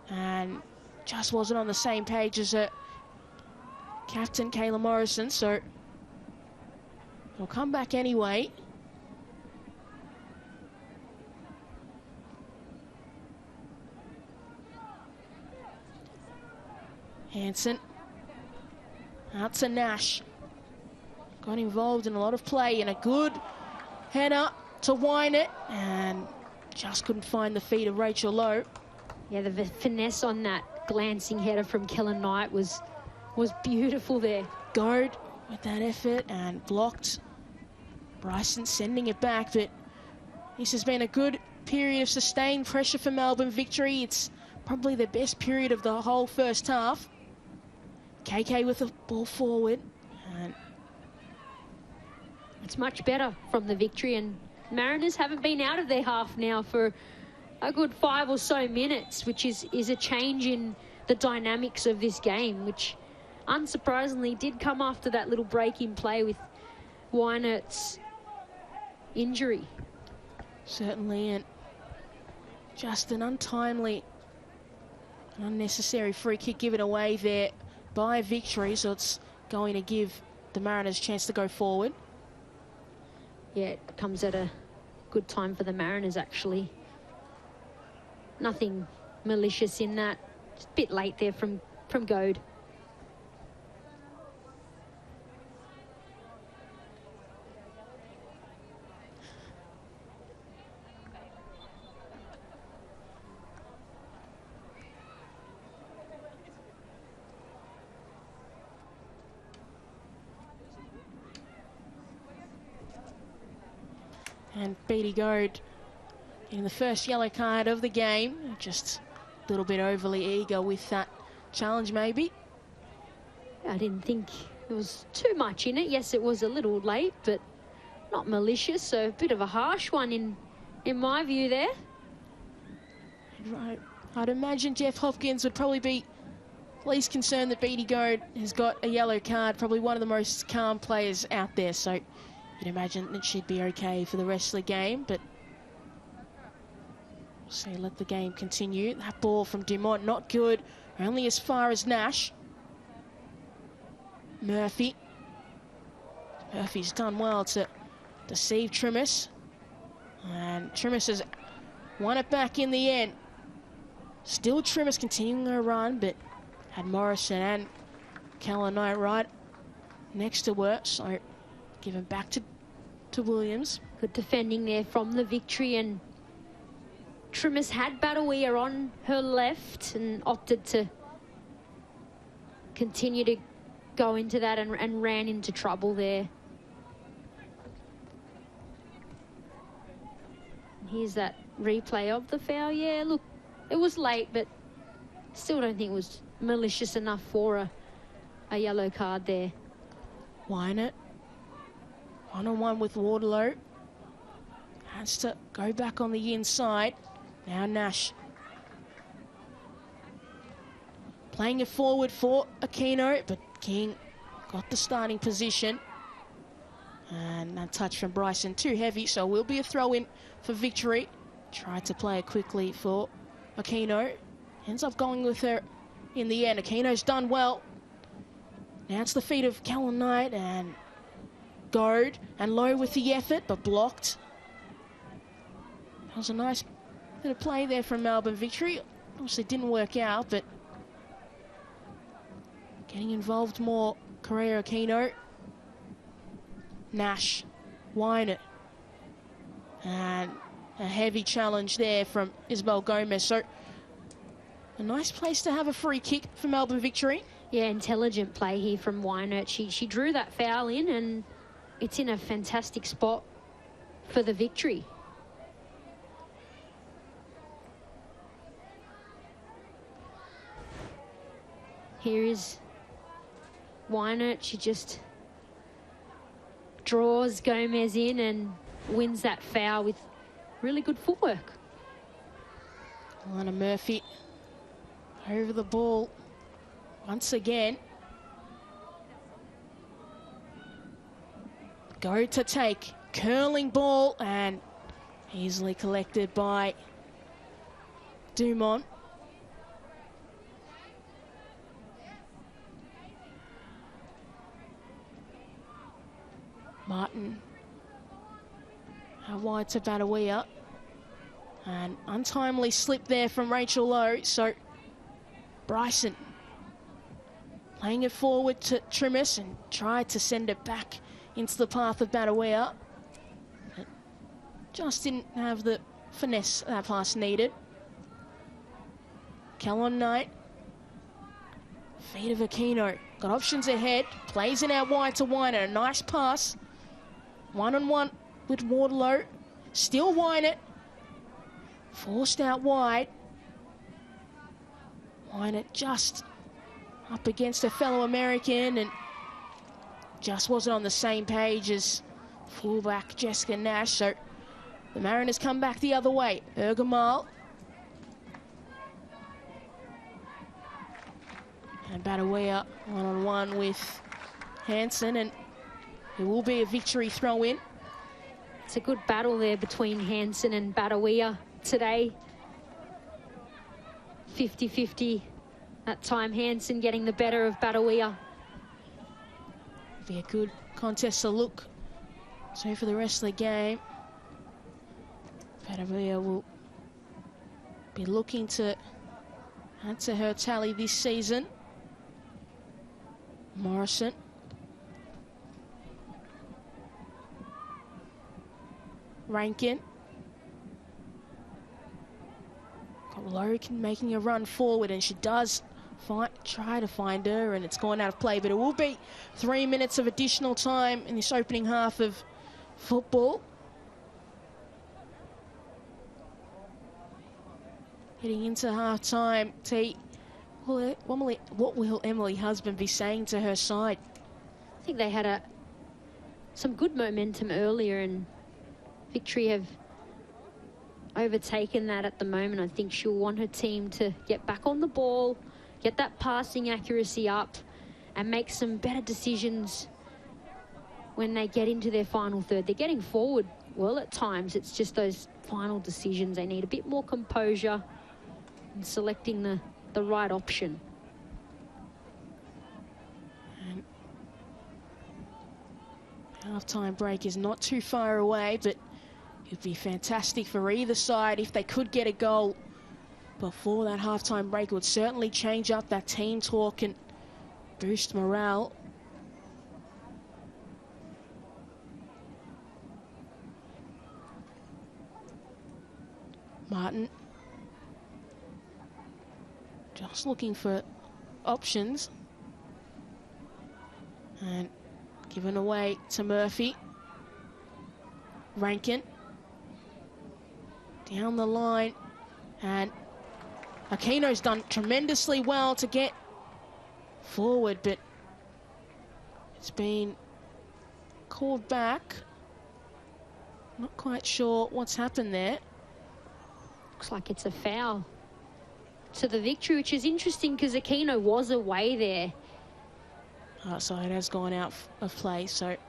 And just wasn't on the same page as captain Kayla Morrison, so we'll come back anyway. Hanson out to Nash. Got involved in a lot of play, and a good header to Wynett, and just couldn't find the feet of Rachel Lowe. Yeah, the finesse on that glancing header from Kellen Knight was beautiful there. Goad with that effort and blocked. Bryson sending it back, but this has been a good period of sustained pressure for Melbourne Victory. It's probably the best period of the whole first half. KK with the ball forward, and it's much better from the Victory, and Mariners haven't been out of their half now for a good 5 or so minutes, which is a change in the dynamics of this game, which unsurprisingly did come after that little break in play with Wynett's injury. Certainly, and just an untimely, unnecessary free kick given away there by Victory, so it's going to give the Mariners a chance to go forward. Yeah, it comes at a good time for the Mariners, actually. Nothing malicious in that. Just a bit late there from Goad. And Beatty Goad getting the first yellow card of the game. Just a little bit overly eager with that challenge, maybe. I didn't think there was too much in it. Yes, it was a little late, but not malicious, so a bit of a harsh one in my view there. Right. I'd imagine Jeff Hopkins would probably be least concerned that Beatty Goad has got a yellow card, probably one of the most calm players out there, so you'd imagine that she'd be okay for the rest of the game, but so let the game continue. That ball from Dumont, not good, only as far as Nash. Murphy's done well to deceive Trimis, and Trimis has won it back in the end. Still Trimis continuing her run, but had Morrison and Keller Knight right next to her, so given back to Williams. Good defending there from the Victory, and Trimis had Badawia on her left and opted to continue to go into that and ran into trouble there. Here's that replay of the foul. Yeah, look, it was late, but still don't think it was malicious enough for a yellow card there. Wynett, one-on-one with Waterloo. Has to go back on the inside. Now Nash. Playing it forward for Aquino, but King got the starting position. And that touch from Bryson, too heavy, so will be a throw-in for Victory. Tried to play it quickly for Aquino. Ends up going with her in the end. Aquino's done well. Now it's the feet of Callum Knight and Goad, and Low with the effort, but blocked. That was a nice bit of play there from Melbourne Victory. Obviously didn't work out, but getting involved more, Correa Aquino. Nash, Wynett, and a heavy challenge there from Isabel Gomez. So a nice place to have a free kick for Melbourne Victory. Yeah, intelligent play here from Wynett. She drew that foul in, and it's in a fantastic spot for the Victory. Here is Wynett. She just draws Gomez in and wins that foul with really good footwork. Alana Murphy over the ball once again. Go to take, curling ball, and easily collected by Dumont. Martin out wide to Badawia, and untimely slip there from Rachel Lowe, so Bryson playing it forward to Trimis and tried to send it back into the path of Badawia. Just didn't have the finesse that pass needed. Callum Knight, feet of Aquino, got options ahead, plays it out wide to Wynett, a nice pass. One-on-one with Waterloo, still Wynett, forced out wide. Wynett just up against a fellow American and just wasn't on the same page as fullback Jessica Nash, so the Mariners come back the other way. Ergamal. And Badawia one-on-one with Hansen, and it will be a Victory throw-in. It's a good battle there between Hansen and Badawia today. 50-50. That time Hansen getting the better of Badawia. Be a good contest to look. So for the rest of the game, Badawia will be looking to add to her tally this season. Morrison. Rankin. Logan making a run forward, and she does try to find her, and it's gone out of play, but it will be 3 minutes of additional time in this opening half of football. Heading into half-time, what will Emily Husband be saying to her side? I think they had some good momentum earlier, and Victory have overtaken that at the moment. I think she'll want her team to get back on the ball, get that passing accuracy up, and make some better decisions when they get into their final third. They're getting forward well at times. It's just those final decisions. They need a bit more composure in selecting the right option. And half-time break is not too far away, but it'd be fantastic for either side if they could get a goal before that half-time break. It would certainly change up that team talk and boost morale. Martin just looking for options, and given away to Murphy. Rankin down the line, and Aquino's done tremendously well to get forward, but it's been called back. Not quite sure what's happened there. Looks like it's a foul to the Victory, which is interesting because Aquino was away there. So it has gone out of play, so it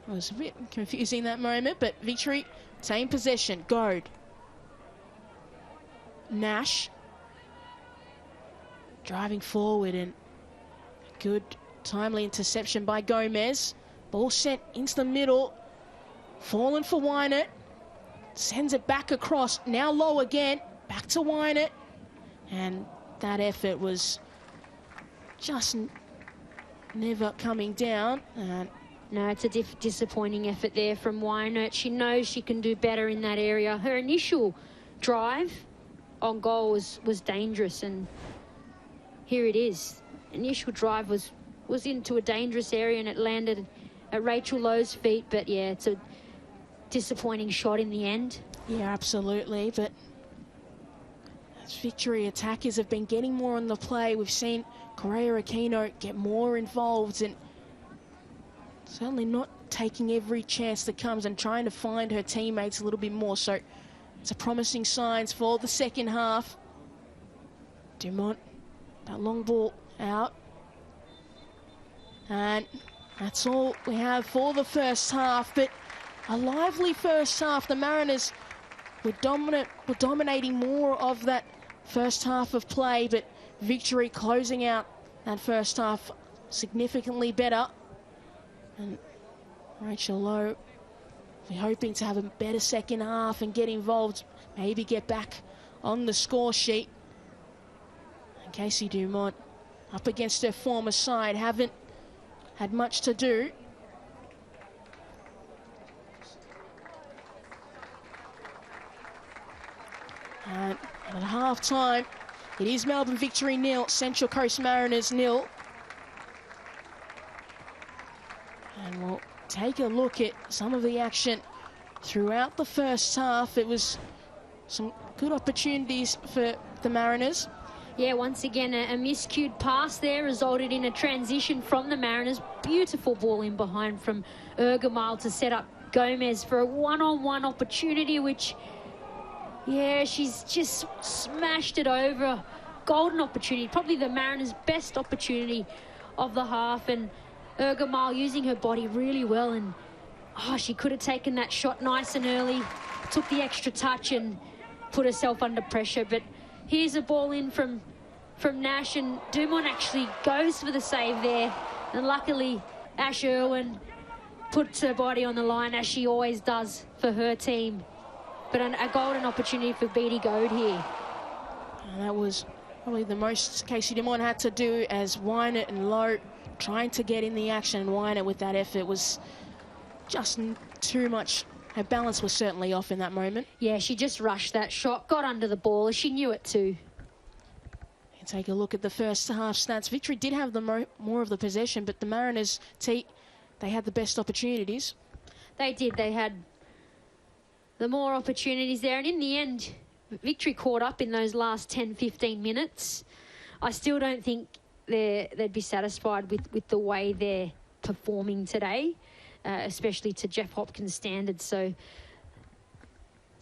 was a bit confusing that moment, but Victory, same possession. Goad. Nash driving forward, and a good timely interception by Gomez. Ball sent into the middle. Fallen for Wynett. Sends it back across. Now low again. Back to Wynett. And that effort was just never coming down. And no, it's a disappointing effort there from Wynett. She knows she can do better in that area. Her initial drive on goal was dangerous, and here it is. Initial drive was into a dangerous area, and it landed at Rachel Lowe's feet. But yeah, it's a disappointing shot in the end. Yeah, absolutely. But as Victory attackers have been getting more on the play, we've seen Correa-Aquino get more involved, and certainly not taking every chance that comes and trying to find her teammates a little bit more. So it's a promising signs for the second half. Dumont, that long ball out. And that's all we have for the first half, but a lively first half. The Mariners were dominating more of that first half of play, but Victory closing out that first half significantly better. And Rachel Lowe, we're hoping to have a better second half and get involved, maybe get back on the score sheet. And Casey Dumont, up against her former side, haven't had much to do. And at half-time, it is Melbourne Victory 0, Central Coast Mariners 0. And we'll take a look at some of the action throughout the first half. It was some good opportunities for the Mariners. Yeah, once again, a miscued pass there resulted in a transition from the Mariners. Beautiful ball in behind from Ergemile to set up Gomez for a one-on-one opportunity, which, yeah, she's just smashed it over. Golden opportunity, probably the Mariners' best opportunity of the half, and Ergemile using her body really well, and she could have taken that shot nice and early, took the extra touch and put herself under pressure. But here's a ball in from Nash, and Dumont actually goes for the save there, and luckily Ash Irwin puts her body on the line, as she always does for her team. But a golden opportunity for Beattie Goad here. And that was probably the most Casey Dumont had to do, as Wynett and Lowe trying to get in the action, and Wynett with that effort was just too much. Her balance was certainly off in that moment. Yeah, she just rushed that shot, got under the ball. She knew it too. And take a look at the first half stats. Victory did have the more of the possession, but the Mariners, they had the best opportunities. They did. They had the more opportunities there, and in the end, victory caught up in those last 10, 15 minutes. I still don't think they'd be satisfied with the way they're performing today, especially to Jeff Hopkins' standards. So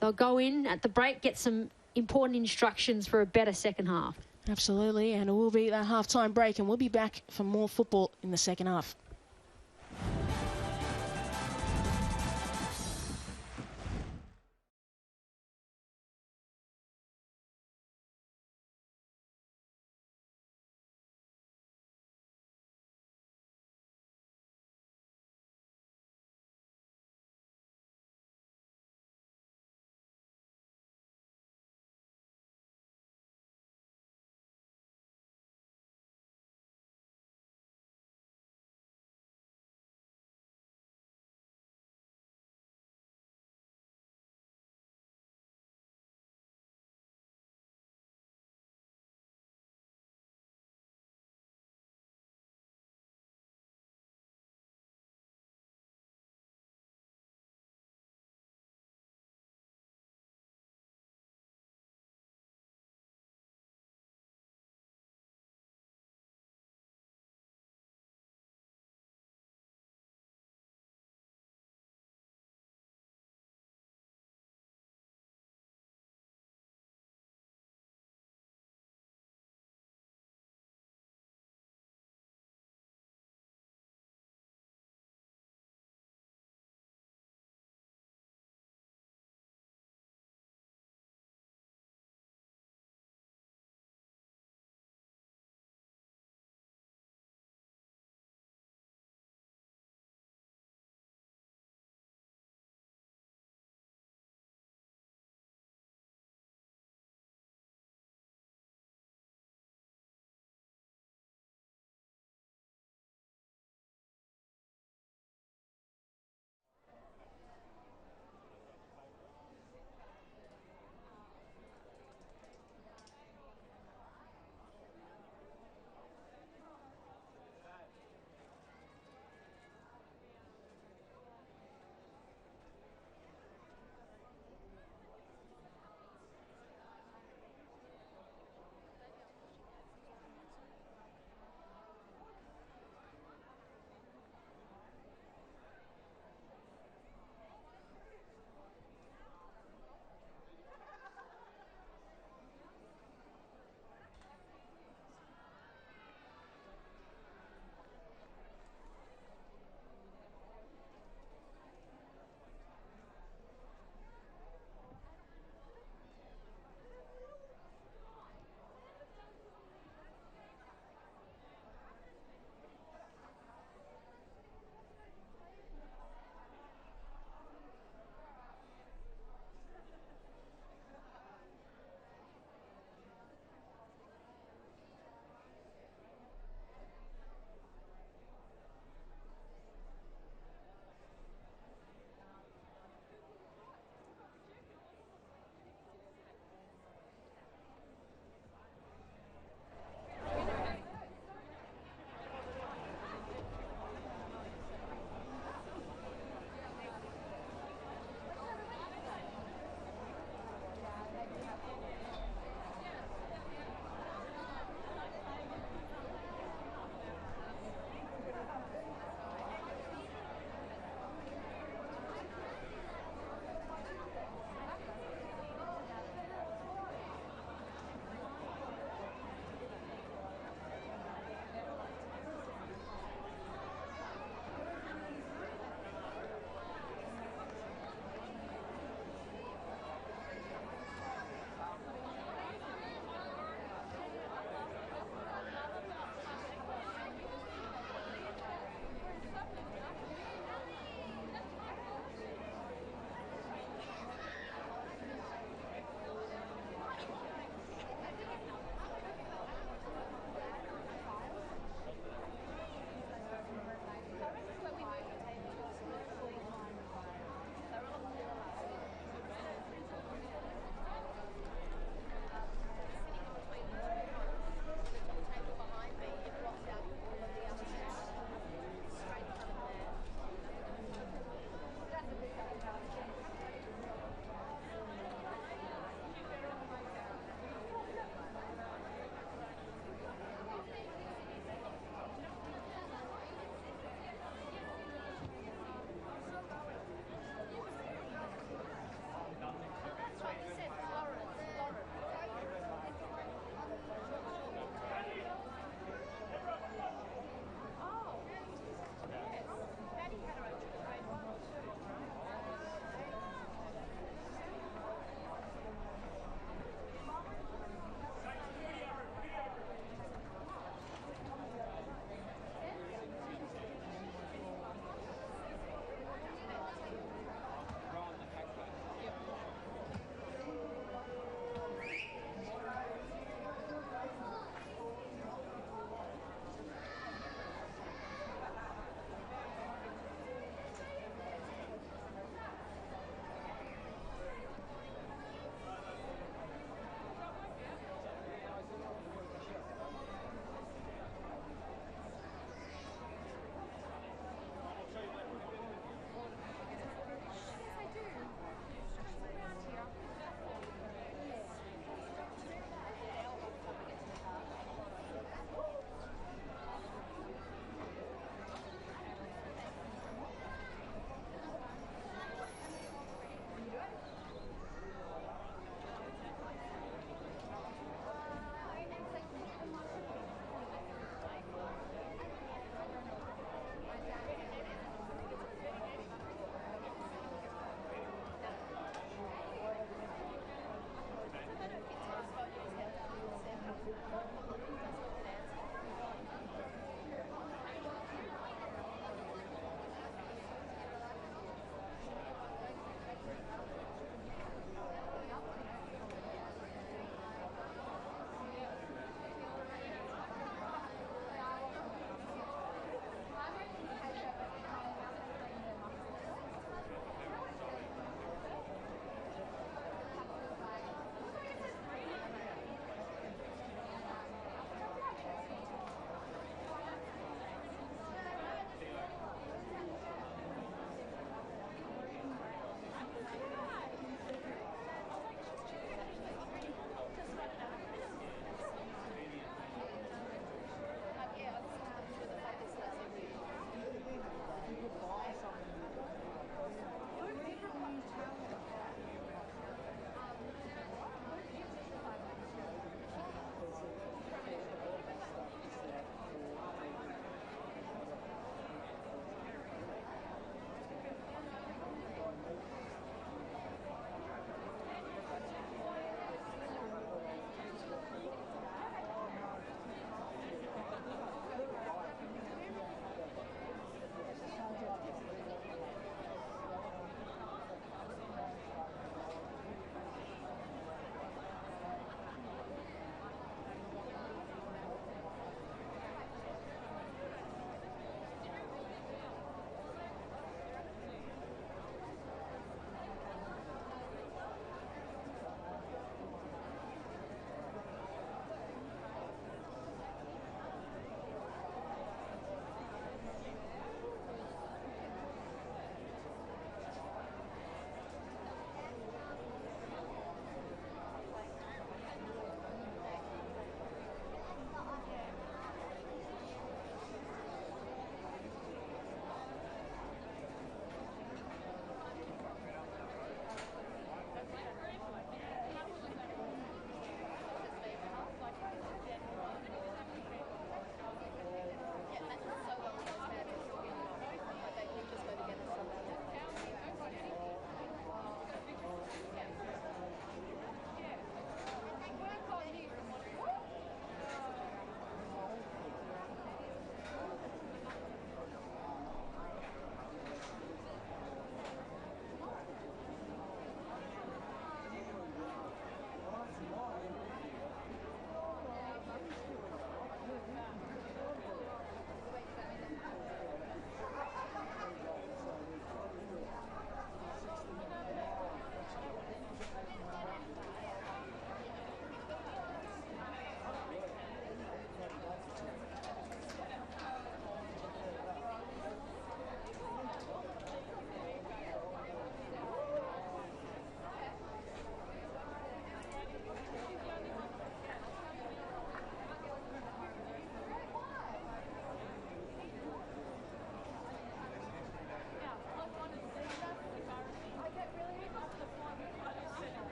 they'll go in at the break, get some important instructions for a better second half. Absolutely, and it will be that half-time break, and we'll be back for more football in the second half.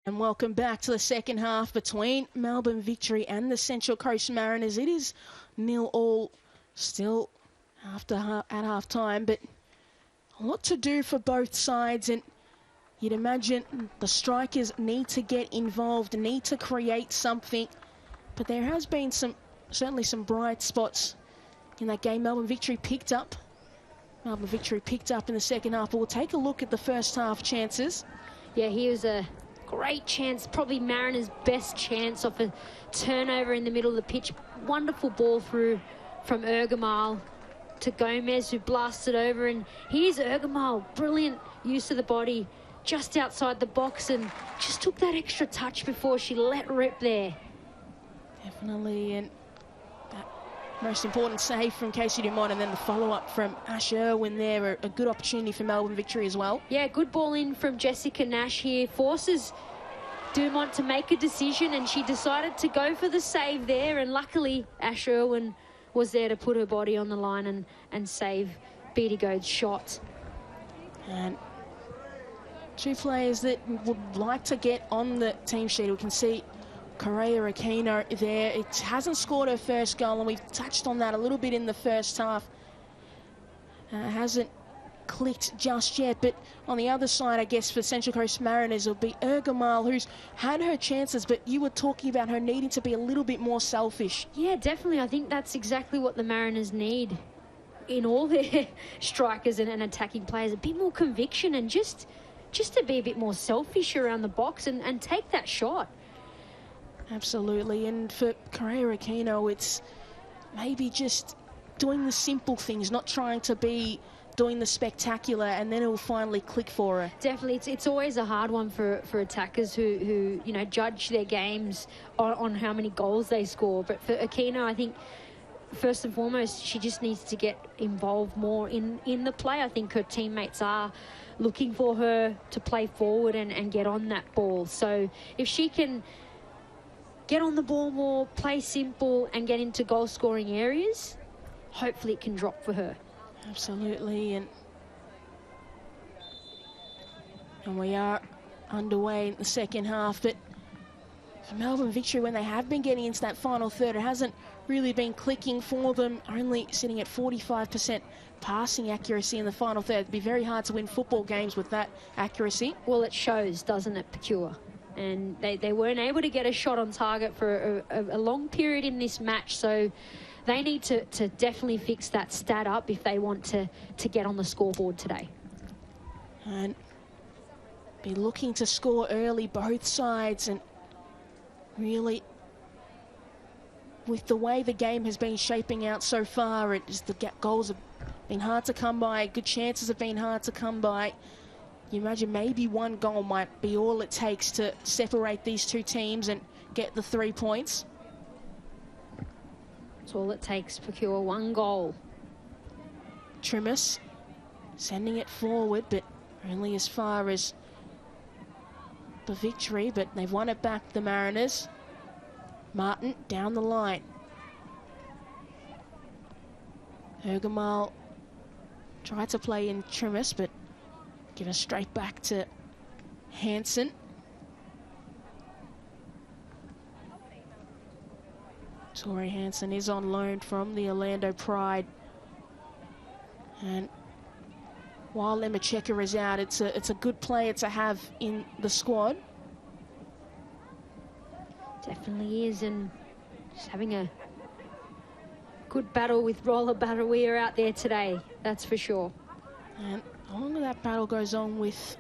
And welcome back to the second half between Melbourne Victory and the Central Coast Mariners. It is 0-0 still at half time, but a lot to do for both sides, and you'd imagine the strikers need to get involved, need to create something. But there has been certainly some bright spots in that game. Melbourne Victory picked up in the second half. But we'll take a look at the first half chances. Yeah, here's a great chance, probably Mariners' best chance off a turnover in the middle of the pitch. Wonderful ball through from Ergamal to Gomez, who blasted over. And here's Ergamal, brilliant use of the body just outside the box, and just took that extra touch before she let rip there. Definitely, and that most important save from Casey Dumont, and then the follow-up from Ash Irwin there, a good opportunity for Melbourne Victory as well. Yeah, good ball in from Jessica Nash here, forces Dumont to make a decision, and she decided to go for the save there, and luckily Ash Irwin was there to put her body on the line and save Beatty Goad's shot. And two players that would like to get on the team sheet. We can see Correa Aquino there. It hasn't scored her first goal, and we've touched on that a little bit in the first half. Hasn't clicked just yet, but on the other side, I guess, for Central Coast Mariners, it'll be Ergamal, who's had her chances, but you were talking about her needing to be a little bit more selfish. Yeah, definitely. I think that's exactly what the Mariners need in all their strikers and attacking players. A bit more conviction, and just to be a bit more selfish around the box and take that shot. Absolutely, and for Correa Aquino, it's maybe just doing the simple things, not trying to be doing the spectacular, and then it will finally click for her. Definitely, it's always a hard one for attackers who you know, judge their games on how many goals they score. But for Aquino, I think first and foremost, she just needs to get involved more in the play. I think her teammates are looking for her to play forward and get on that ball. So if she can get on the ball more, play simple, and get into goal-scoring areas, hopefully it can drop for her. Absolutely, and we are underway in the second half, but for Melbourne Victory, when they have been getting into that final third, it hasn't really been clicking for them, only sitting at 45% passing accuracy in the final third. It'd be very hard to win football games with that accuracy. Well, it shows, doesn't it, Pecure? And they weren't able to get a shot on target for a long period in this match, so they need to definitely fix that stat up if they want to get on the scoreboard today. And be looking to score early, both sides, and really, with the way the game has been shaping out so far, the goals have been hard to come by, good chances have been hard to come by. You imagine maybe one goal might be all it takes to separate these two teams and get the 3 points. That's all it takes, Pecure, one goal. Trimis sending it forward, but only as far as the Victory, but they've won it back, the Mariners. Martin down the line. Ergamal tried to play in Trimis, but given straight back to Hansen. Tori Hansen is on loan from the Orlando Pride. And while Emma Checker is out, it's a good player to have in the squad. Definitely is, and just having a good battle with Roller Barawia out there today, that's for sure. And the longer that battle goes on with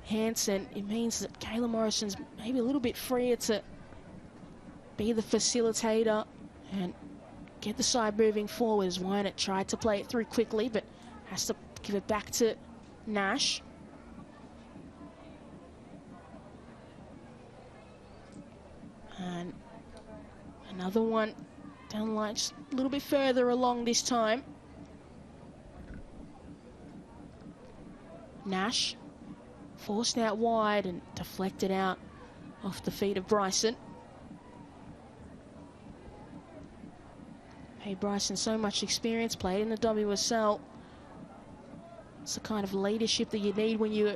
Hansen, it means that Kayla Morrison's maybe a little bit freer to be the facilitator and get the side moving forward. As Wynett tried to play it through quickly, but has to give it back to Nash. And another one down the line, just a little bit further along this time. Nash forced out wide and deflected out off the feet of Bryson. Hey, Bryson, so much experience, played in the WSL. It's the kind of leadership that you need when you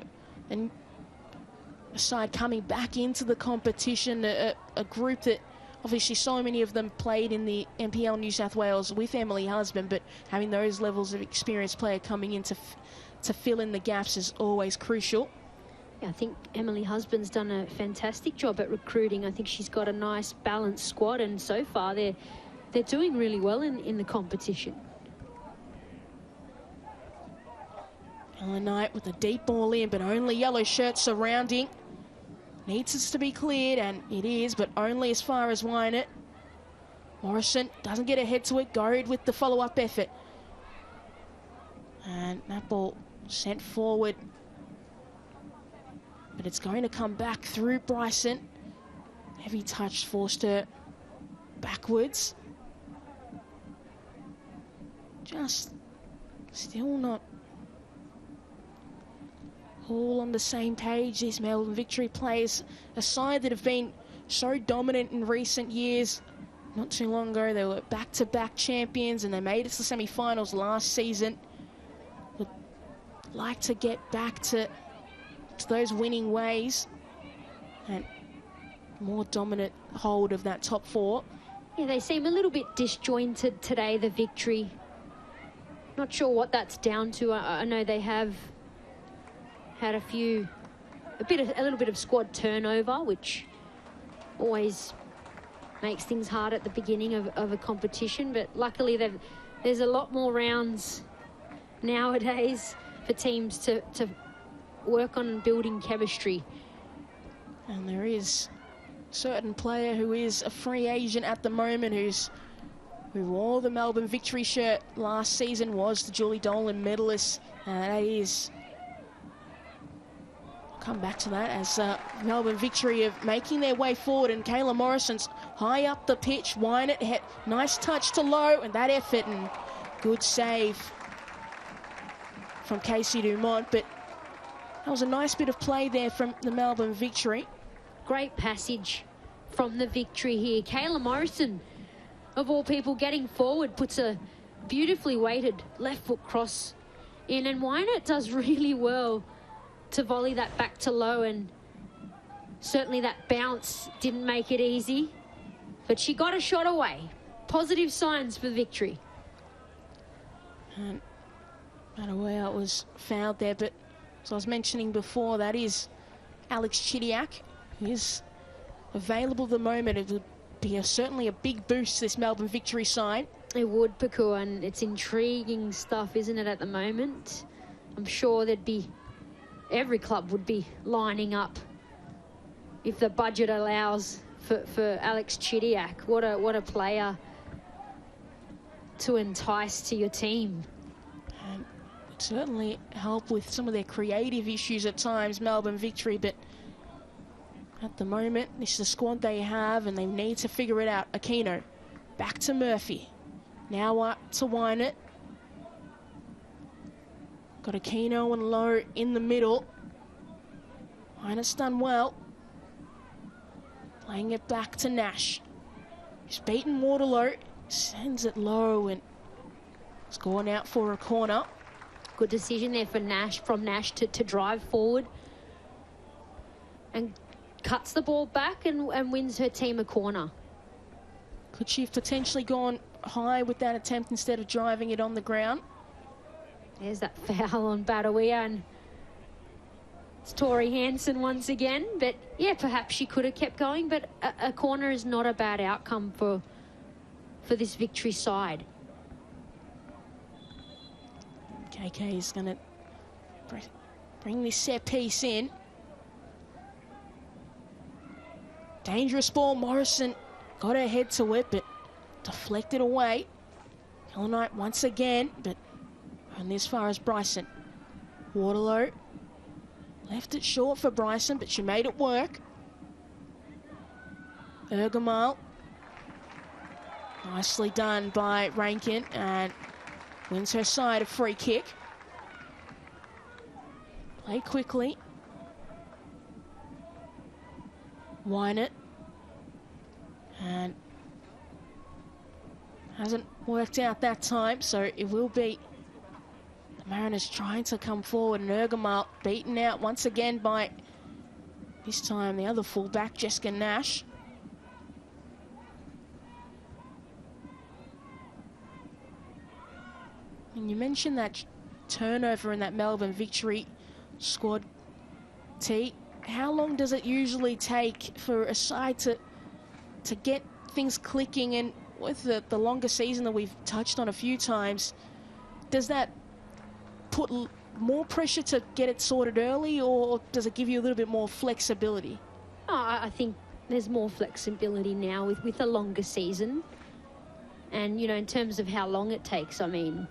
a side coming back into the competition, a group that obviously so many of them played in the NPL New South Wales with Emily Husband, but having those levels of experienced player coming in to fill in the gaps is always crucial. Yeah, I think Emily Husband's done a fantastic job at recruiting. I think she's got a nice balanced squad, and so far they're doing really well in the competition. Ellen Knight with a deep ball in, but only yellow shirt surrounding. Needs us to be cleared, and it is, but only as far as Wynett. Morrison doesn't get ahead to it. Goad with the follow-up effort. And that ball sent forward. But it's going to come back through Bryson. Heavy touch forced her backwards. Just still not all on the same page. These Melbourne Victory players, a side that have been so dominant in recent years. Not too long ago, they were back-to-back champions and they made it to the semi-finals last season. Would like to get back to those winning ways and more dominant hold of that top four. Yeah, they seem a little bit disjointed today, the Victory. Not sure what that's down to. I know they have had a little bit of squad turnover, which always makes things hard at the beginning of a competition, but luckily there's a lot more rounds nowadays for teams to work on building chemistry. And there is a certain player who is a free agent at the moment who wore the Melbourne Victory shirt last season, was the Julie Dolan medalist. That is, I'll come back to that, as Melbourne Victory are making their way forward, and Kayla Morrison's high up the pitch. Wynett, nice touch to low, and that effort and good save from Casey Dumont, but that was a nice bit of play there from the Melbourne Victory. Great passage from the Victory here. Kayla Morrison, of all people, getting forward, puts a beautifully weighted left foot cross in, and Wynett does really well to volley that back to low, and certainly that bounce didn't make it easy, but she got a shot away. Positive signs for Victory. And I don't know where it was fouled there, but as I was mentioning before, that is Alex Chidiac. He is available at the moment. It would be certainly a big boost to this Melbourne Victory side. It would, Pakua, and it's intriguing stuff, isn't it, at the moment? I'm sure every club would be lining up if the budget allows for Alex Chidiac. What a player to entice to your team. And would certainly help with some of their creative issues at times, Melbourne Victory, but at the moment, this is the squad they have, and they need to figure it out. Aquino, back to Murphy. Now up to Wynett. Got Aquino and Lowe in the middle. Wynett's done well. Playing it back to Nash. He's beaten Waterloo. Sends it low, and it's gone out for a corner. Good decision there for Nash, from Nash to drive forward. And cuts the ball back and wins her team a corner. Could she have potentially gone high with that attempt instead of driving it on the ground? There's that foul on Badawia, and it's Tori Hansen once again. But yeah, perhaps she could have kept going, but a corner is not a bad outcome for this Victory side. KK is going to bring this set piece in. Dangerous ball. Morrison got her head to it, but deflected away. Ellen Knight once again, but only as far as Bryson. Waterloo left it short for Bryson, but she made it work. Ergamal. Nicely done by Rankin, and wins her side a free kick. Play quickly. Wynett. And hasn't worked out that time, so it will be the Mariners trying to come forward, and Ergamal beaten out once again by This time the other fullback, Jessica Nash. And you mentioned that turnover in that Melbourne Victory squad, T. How long does it usually take for a side to get things clicking? And with the longer season that we've touched on a few times, does that put more pressure to get it sorted early, or does it give you a little bit more flexibility? Oh, I think there's more flexibility now with a longer season. And, you know, in terms of how long it takes, I mean,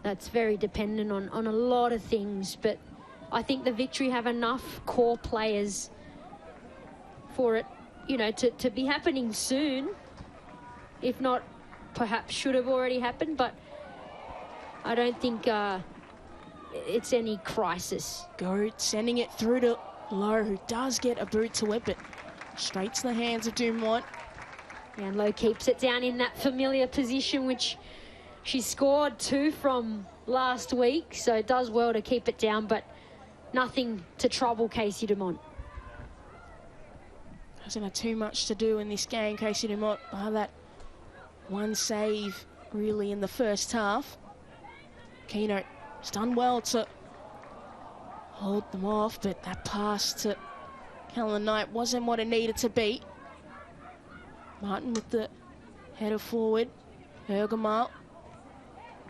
that's very dependent on a lot of things. But I think the Victory have enough core players for it, you know, to be happening soon. If not, perhaps should have already happened. But I don't think it's any crisis. Goat sending it through to Lowe, who does get a boot to it, but straight to the hands of Dumont. And Lowe keeps it down in that familiar position, which she scored 2 from last week, so it does well to keep it down, but nothing to trouble Casey Dumont. Hasn't had too much to do in this game, Casey Dumont, by that one save really in the first half. Keno has done well to hold them off, but that pass to Caroline Knight wasn't what it needed to be. Martin with the header forward, Bergamal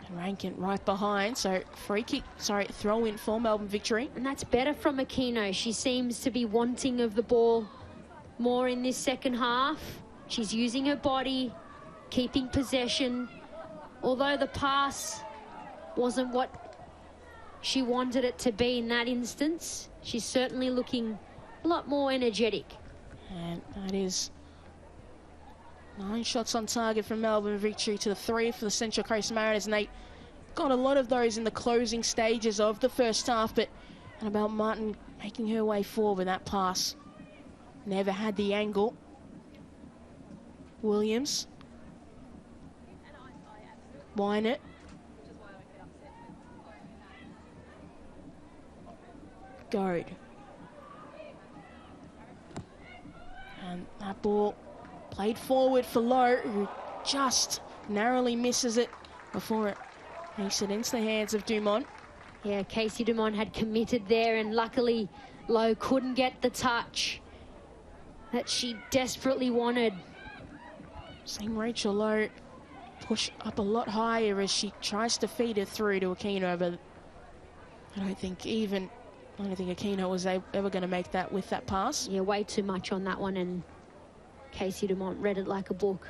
and Rankin right behind, so throw in for Melbourne Victory. And that's better from Aquino. She seems to be wanting of the ball more in this second half. She's using her body, keeping possession. Although the pass wasn't what she wanted it to be in that instance, she's certainly looking a lot more energetic. And that is 9 shots on target from Melbourne Victory to the 3 for the Central Coast Mariners, and they got a lot of those in the closing stages of the first half. But Annabelle Martin making her way forward with that pass. Never had the angle. Williams. Wynett. Goad. And that ball played forward for Lowe, who just narrowly misses it before it makes it into the hands of Dumont. Yeah, Casey Dumont had committed there, and luckily Lowe couldn't get the touch that she desperately wanted. Seeing Rachel Lowe push up a lot higher as she tries to feed it through to Aquino, but I don't think Aquino was ever going to make that with that pass. Yeah, way too much on that one, and Casey Dumont read it like a book.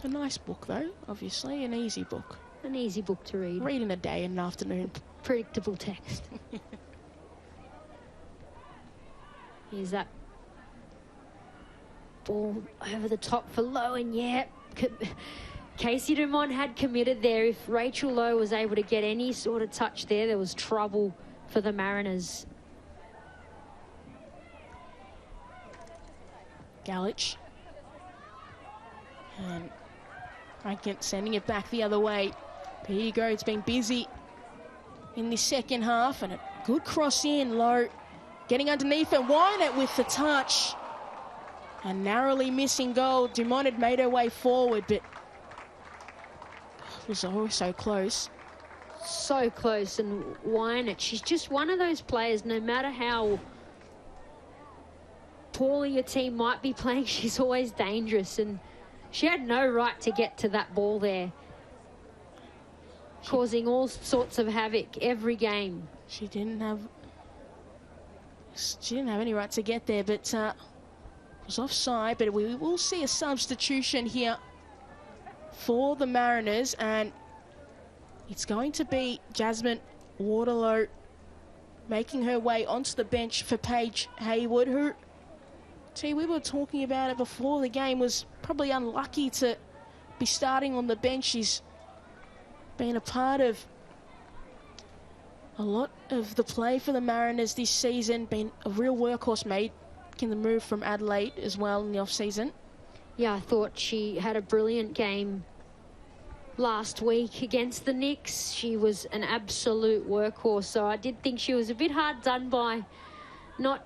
A nice book, though, obviously. An easy book. An easy book to read. Read in a day and an afternoon. Predictable text. Here's that ball over the top for Lowe, and yeah, Casey Dumont had committed there. If Rachel Lowe was able to get any sort of touch there was trouble for the Mariners. Galich. And Rankin sending it back the other way. Here you go, it's been busy in the second half, and a good cross in. Low getting underneath it. Wynett with the touch. And narrowly missing goal. Dumont had made her way forward, but it was always so close. So close, and Wynett, she's just one of those players, no matter how poorly your team might be playing, she's always dangerous, and she had no right to get to that ball there, causing all sorts of havoc every game. She didn't have any right to get there, but it was offside. But we will see a substitution here for the Mariners, and it's going to be Jasmine Waterlow making her way onto the bench for Paige Hayward, who, we were talking about it before the game, was probably unlucky to be starting on the bench. She's been a part of a lot of the play for the Mariners this season, been a real workhorse, making the move from Adelaide as well in the off-season. Yeah, I thought she had a brilliant game last week against the Knicks. She was an absolute workhorse, so I did think she was a bit hard done by not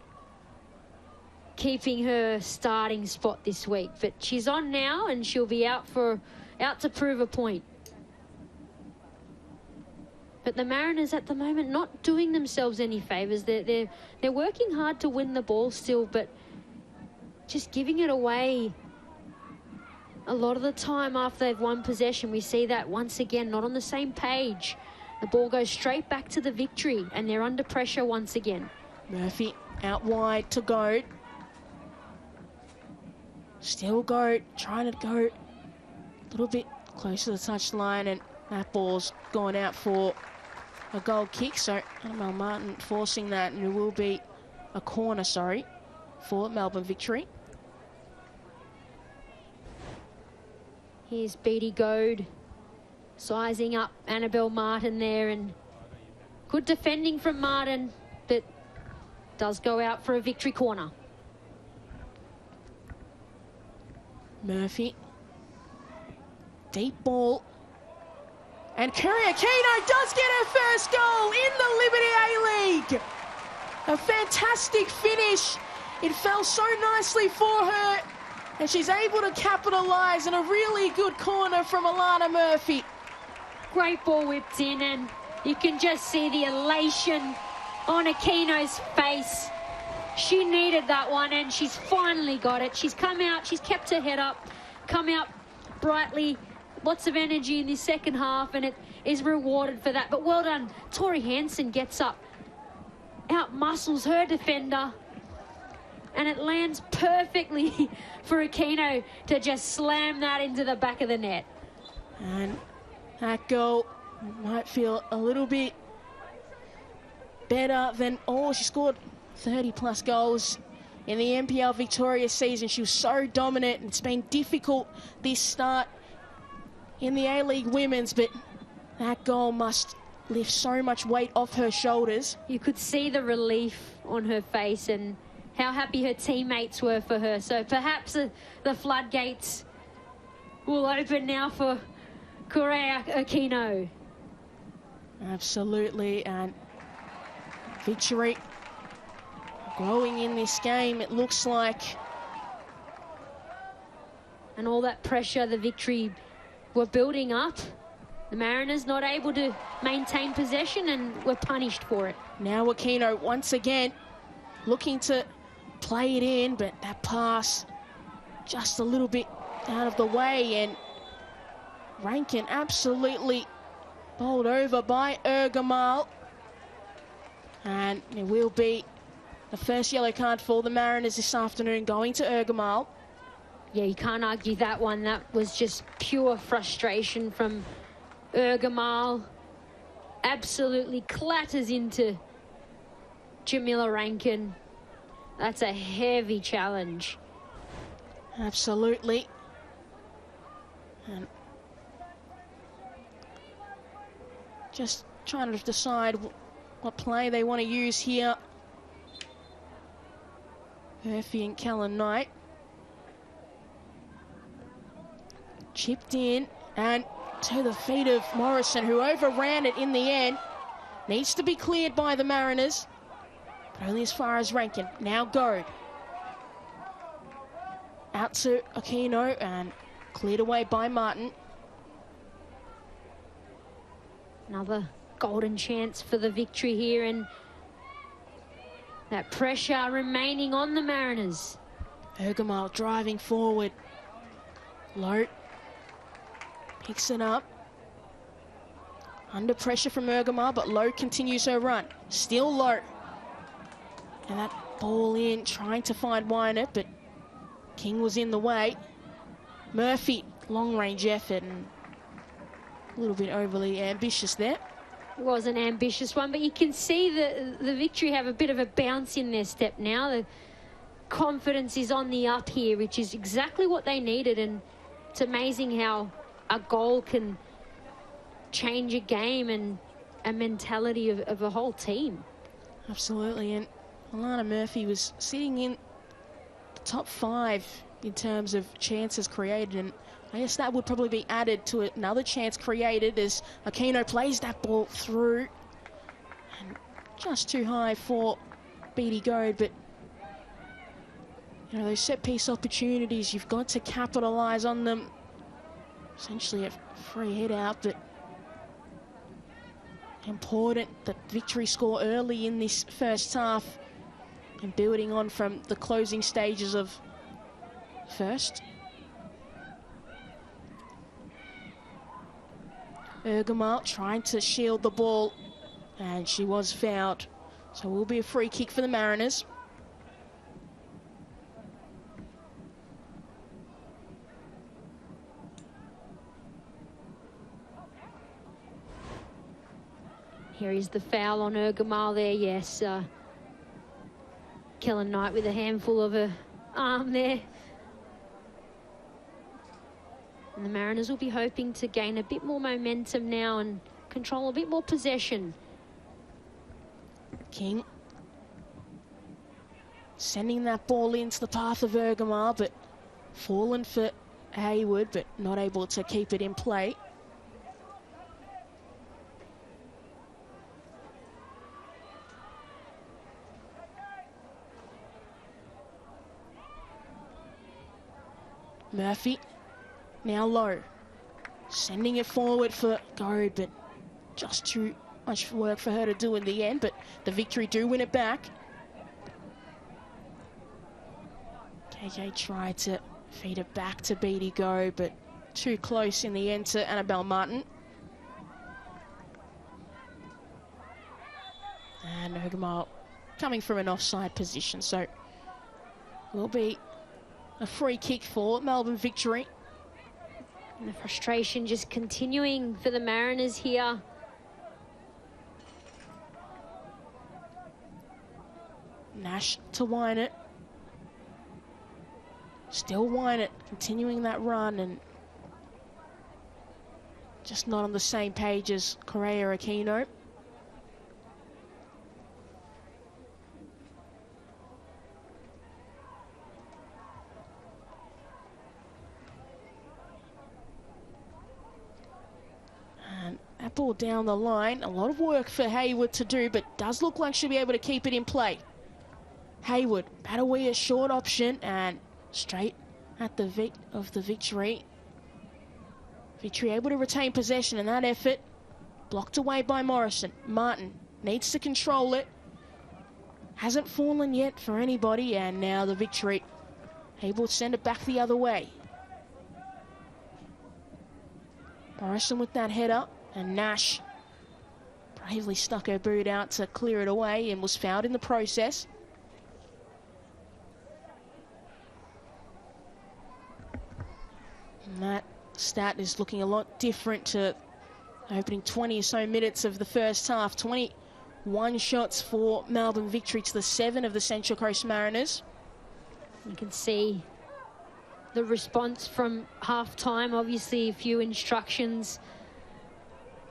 keeping her starting spot this week. But she's on now, and she'll be out to prove a point. But the Mariners at the moment not doing themselves any favours. They're working hard to win the ball still, but just giving it away a lot of the time after they've won possession. We see that once again, not on the same page. The ball goes straight back to the Victory, and they're under pressure once again. Murphy out wide to Goad. Still Goad, trying to go a little bit closer to the touchline, and that ball's gone out for a goal kick. So Annabelle Martin forcing that, and it will be a corner, for Melbourne Victory. Here's Beattie Goad sizing up Annabelle Martin there, and good defending from Martin, but does go out for a Victory corner. Murphy. Deep ball. And Curry Aquino does get her first goal in the Liberty A-League. A fantastic finish. It fell so nicely for her, and she's able to capitalise in a really good corner from Alana Murphy. Great ball whipped in, and you can just see the elation on Aquino's face. She needed that one, and she's finally got it. She's come out, she's kept her head up, come out brightly, lots of energy in the second half, and it is rewarded for that. But well done. Tori Hansen gets up, out-muscles her defender, and it lands perfectly for Aquino to just slam that into the back of the net. And that goal might feel a little bit better than, she scored 30-plus goals in the NPL Victoria season. She was so dominant, and it's been difficult this start in the A-League Women's, but that goal must lift so much weight off her shoulders. You could see the relief on her face and how happy her teammates were for her. So perhaps the floodgates will open now for Correa Aquino. Absolutely, and Victory growing in this game, it looks like. And all that pressure the Victory were building up, the Mariners not able to maintain possession and were punished for it. Now Aquino once again looking to play it in, but that pass just a little bit out of the way, and Rankin absolutely bowled over by Ergamal. And it will be the first yellow card for the Mariners this afternoon, going to Ergamal. Yeah, you can't argue that one. That was just pure frustration from Ergamal. Absolutely clatters into Jamila Rankin. That's a heavy challenge. Absolutely. And just trying to decide what play they want to use here. Murphy and Callan Knight. Chipped in and to the feet of Morrison, who overran it in the end. Needs to be cleared by the Mariners, but only as far as Rankin. Now Goad. Out to Aquino and cleared away by Martin. Another golden chance for the Victory here, and that pressure remaining on the Mariners. Ergamal driving forward. Low. Picks it up. Under pressure from Ergamal, but Low continues her run. Still Low. And that ball in, trying to find Wynett, but King was in the way. Murphy, long-range effort, and a little bit overly ambitious there. It was an ambitious one, but you can see the Victory have a bit of a bounce in their step now. The confidence is on the up here, which is exactly what they needed, and it's amazing how a goal can change a game and a mentality of a whole team. Absolutely, and Alana Murphy was sitting in the top 5 in terms of chances created, and I guess that would probably be added to another chance created as Aquino plays that ball through, and just too high for Beatty Goad, but you know, those set-piece opportunities, you've got to capitalise on them. Essentially a free hit out, but important that victory score early in this first half and building on from the closing stages of first. Ergamal trying to shield the ball, and she was fouled. So it will be a free kick for the Mariners. Here is the foul on Ergamal there, yes. Kellen Knight with a handful of her arm there. And the Mariners will be hoping to gain a bit more momentum now and control a bit more possession. King sending that ball into the path of Ergamal, but fallen for Hayward, but not able to keep it in play. Murphy, now low, sending it forward for Goad, but just too much work for her to do in the end, but the Victory do win it back. KJ tried to feed it back to Beatty Goad, but too close in the end to Annabelle Martin. And Ergamal coming from an offside position, so will be a free kick for Melbourne Victory. And the frustration just continuing for the Mariners here. Nash to Wynett. Still Wynett, continuing that run and just not on the same page as Correa-Aquino. Ball down the line. A lot of work for Hayward to do, but does look like she'll be able to keep it in play. Hayward, Badawia short option and straight at the Victory. Victory able to retain possession in that effort. Blocked away by Morrison. Martin needs to control it. Hasn't fallen yet for anybody, and now the Victory able to send it back the other way. Morrison with that header. And Nash bravely stuck her boot out to clear it away and was fouled in the process. And that stat is looking a lot different to opening 20 or so minutes of the first half. 21 shots for Melbourne Victory to the 7 of the Central Coast Mariners. You can see the response from half-time. Obviously, a few instructions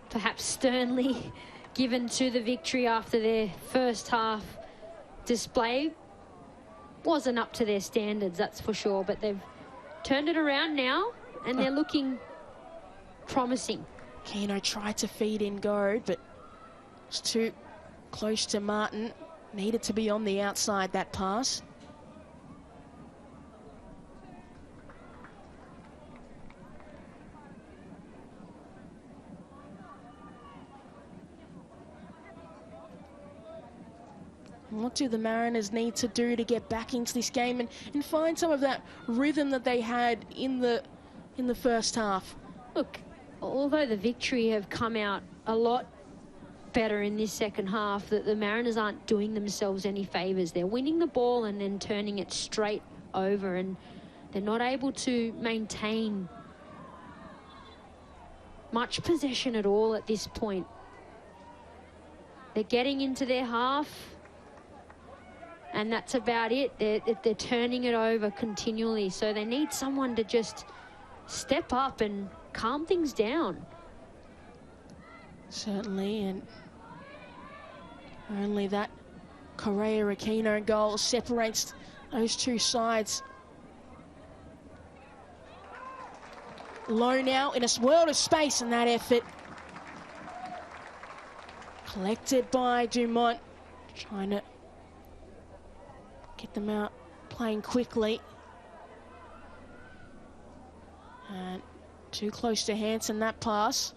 perhaps sternly given to the Victory after their first half display. Wasn't up to their standards, that's for sure, but they've turned it around now and they're looking promising. Keno tried to feed in Goad, but was too close to Martin. Needed to be on the outside, that pass. What do the Mariners need to do to get back into this game and find some of that rhythm that they had in the first half? Look, although the Victory have come out a lot better in this second half, that the Mariners aren't doing themselves any favours. They're winning the ball and then turning it straight over, and they're not able to maintain much possession at all at this point. They're getting into their half, and that's about it. They're turning it over continually. So they need someone to just step up and calm things down. Certainly, and only that Correa-Aquino goal separates those two sides. Low now in a world of space in that effort. Collected by Dumont, trying to get them out playing quickly. And too close to Hanson, that pass.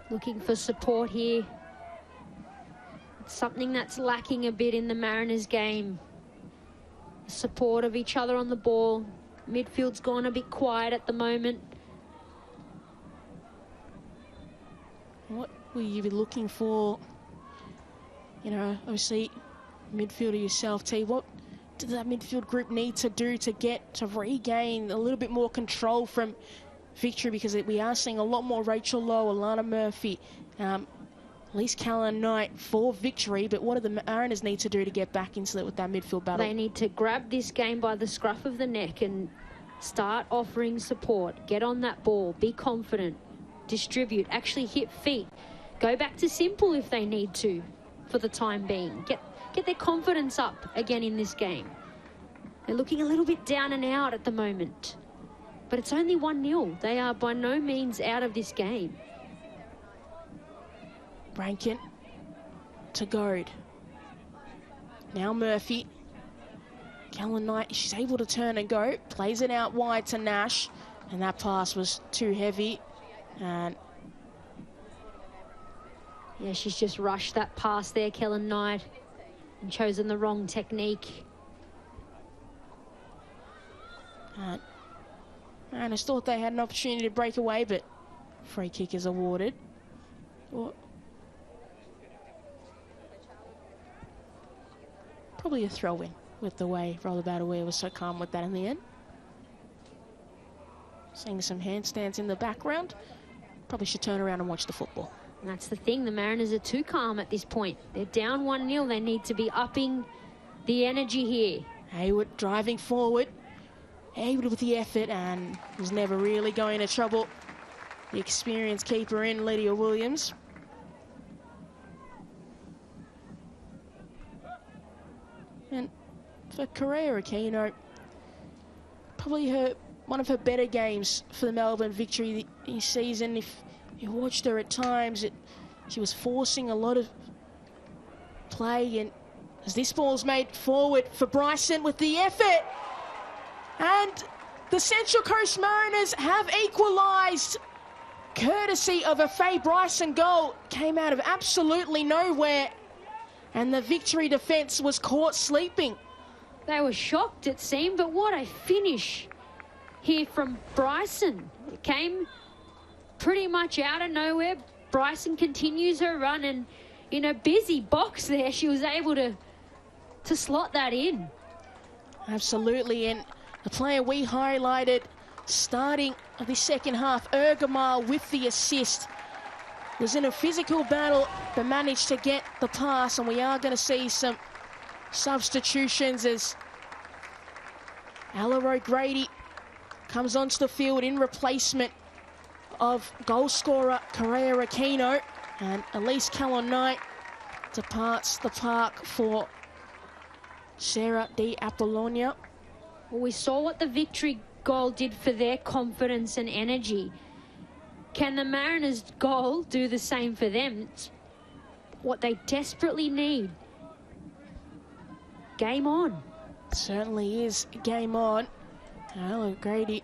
Looking for support here. It's something that's lacking a bit in the Mariners game. Support of each other on the ball. Midfield's gone a bit quiet at the moment. What will you be looking for? You know, obviously, midfielder yourself, T. What does that midfield group need to do to regain a little bit more control from victory? Because we are seeing a lot more Rachel Lowe, Alana Murphy, at least Callan Knight for victory. But what do the Mariners need to do to get back into it with that midfield battle? They need to grab this game by the scruff of the neck and start offering support. Get on that ball. Be confident. Distribute. Actually hit feet. Go back to simple if they need to for the time being. Get their confidence up again in this game. They're looking a little bit down and out at the moment. But it's only 1-0. They are by no means out of this game. Rankin to Goad. Now Murphy. Callan Knight, she's able to turn and go. Plays it out wide to Nash. And that pass was too heavy. And yeah, she's just rushed that pass there, Callan Knight, and chosen the wrong technique. And I thought they had an opportunity to break away, but free kick is awarded. Probably a throw-in with the way Roller Battleware was so calm with that in the end. Seeing some handstands in the background. Probably should turn around and watch the football. And that's the thing. The Mariners are too calm at this point. They're down 1-0. They need to be upping the energy here. Hayward driving forward. Hayward with the effort and was never really going to trouble the experienced keeper in Lydia Williams. And for Correa Aquino, probably one of her better games for the Melbourne victory this season. If you watched her at times, she was forcing a lot of play, and as this ball's made forward for Bryson with the effort, and the Central Coast Mariners have equalised courtesy of a Faye Bryson goal. Came out of absolutely nowhere, and the victory defence was caught sleeping. They were shocked, it seemed, but what a finish here from Bryson. It came pretty much out of nowhere. Bryson continues her run, and in a busy box there, she was able to slot that in. Absolutely, and the player we highlighted starting the second half, Ergamar with the assist, was in a physical battle but managed to get the pass, and we are going to see some substitutions as Ella O'Grady comes onto the field in replacement of goal scorer Correa Aquino, and Elise Callan Knight departs the park for Sarah Di Apollonia. Well, we saw what the victory goal did for their confidence and energy. Can the Mariners' goal do the same for them? It's what they desperately need. Game on. It certainly is game on. Ella O'Grady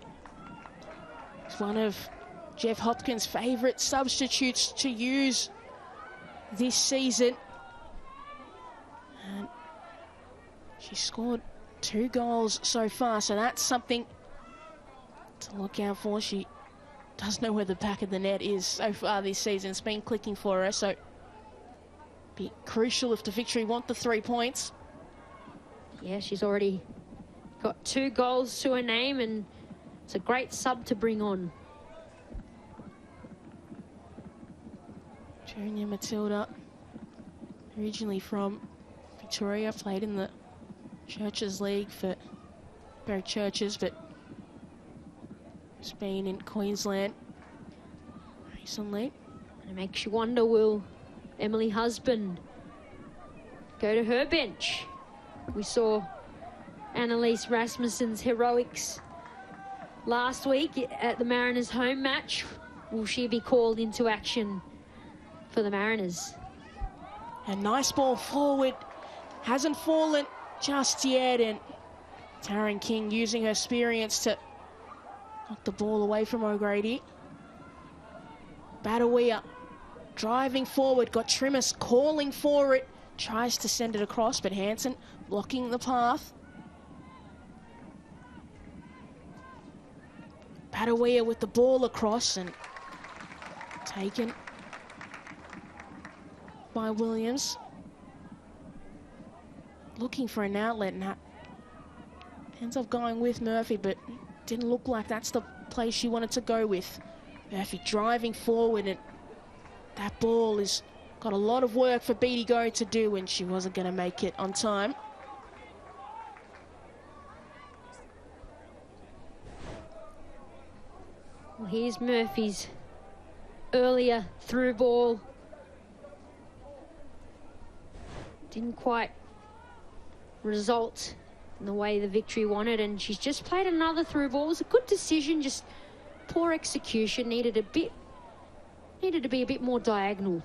is one of Jeff Hopkins' favourite substitutes to use this season. And she scored 2 goals so far, so that's something to look out for. She does know where the back of the net is so far this season. It's been clicking for her, so be crucial if the victory want the 3 points. Yeah, she's already got 2 goals to her name, and it's a great sub to bring on. Junior Matilda, originally from Victoria, played in the Churches League for Barry Churches, but has been in Queensland recently. It makes you wonder, will Emily Husband go to her bench? We saw Annalise Rasmussen's heroics last week at the Mariners' home match. Will she be called into action for the Mariners? A nice ball forward. Hasn't fallen just yet, and Taryn King using her experience to knock the ball away from O'Grady. Badawia driving forward, got Trimmis calling for it, tries to send it across, but Hansen blocking the path. Badawia with the ball across and taken by Williams. Looking for an outlet, and that ends up going with Murphy, but didn't look like that's the place she wanted to go with. Murphy driving forward, and that ball has got a lot of work for Beattie Go to do, and she wasn't going to make it on time. Well, here's Murphy's earlier through ball. Didn't quite result in the way the victory wanted, and she's just played another through ball. It was a good decision, just poor execution. Needed to be a bit more diagonal.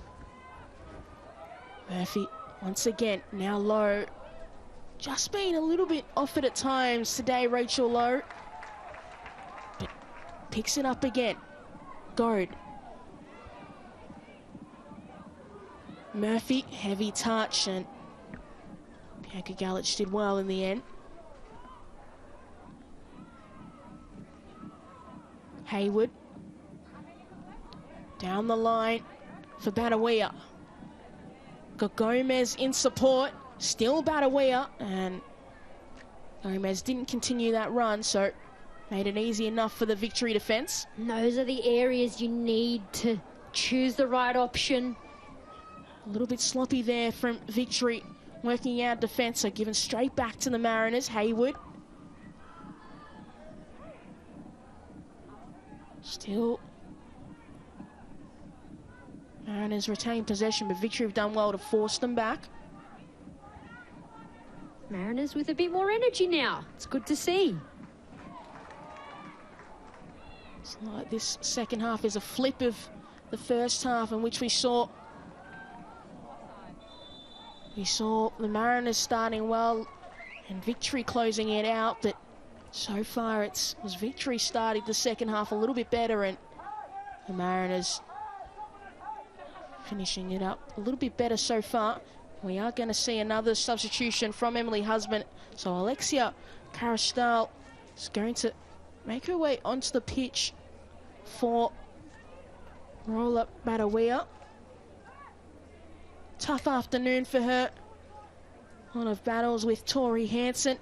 Murphy once again now low, just being a little bit off it at times today, Rachel Lowe, but picks it up again. Goad. Murphy, heavy touch, and Bianca Galich did well in the end. Hayward. Down the line for Badawia. Got Gomez in support. Still Badawia, and Gomez didn't continue that run, so made it easy enough for the Victory defence. And those are the areas you need to choose the right option. A little bit sloppy there from Victory, working out defence, so given straight back to the Mariners. Hayward. Still Mariners retain possession, but Victory have done well to force them back. Mariners with a bit more energy now. It's good to see. It's like this second half is a flip of the first half, in which we saw the Mariners starting well and Victory closing it out, but so far it was Victory starting the second half a little bit better, and the Mariners finishing it up a little bit better so far. We are going to see another substitution from Emily Husband, so Alexia Carastal is going to make her way onto the pitch for Rolla Badawia. Tough afternoon for her. A lot of battles with Tori Hansen.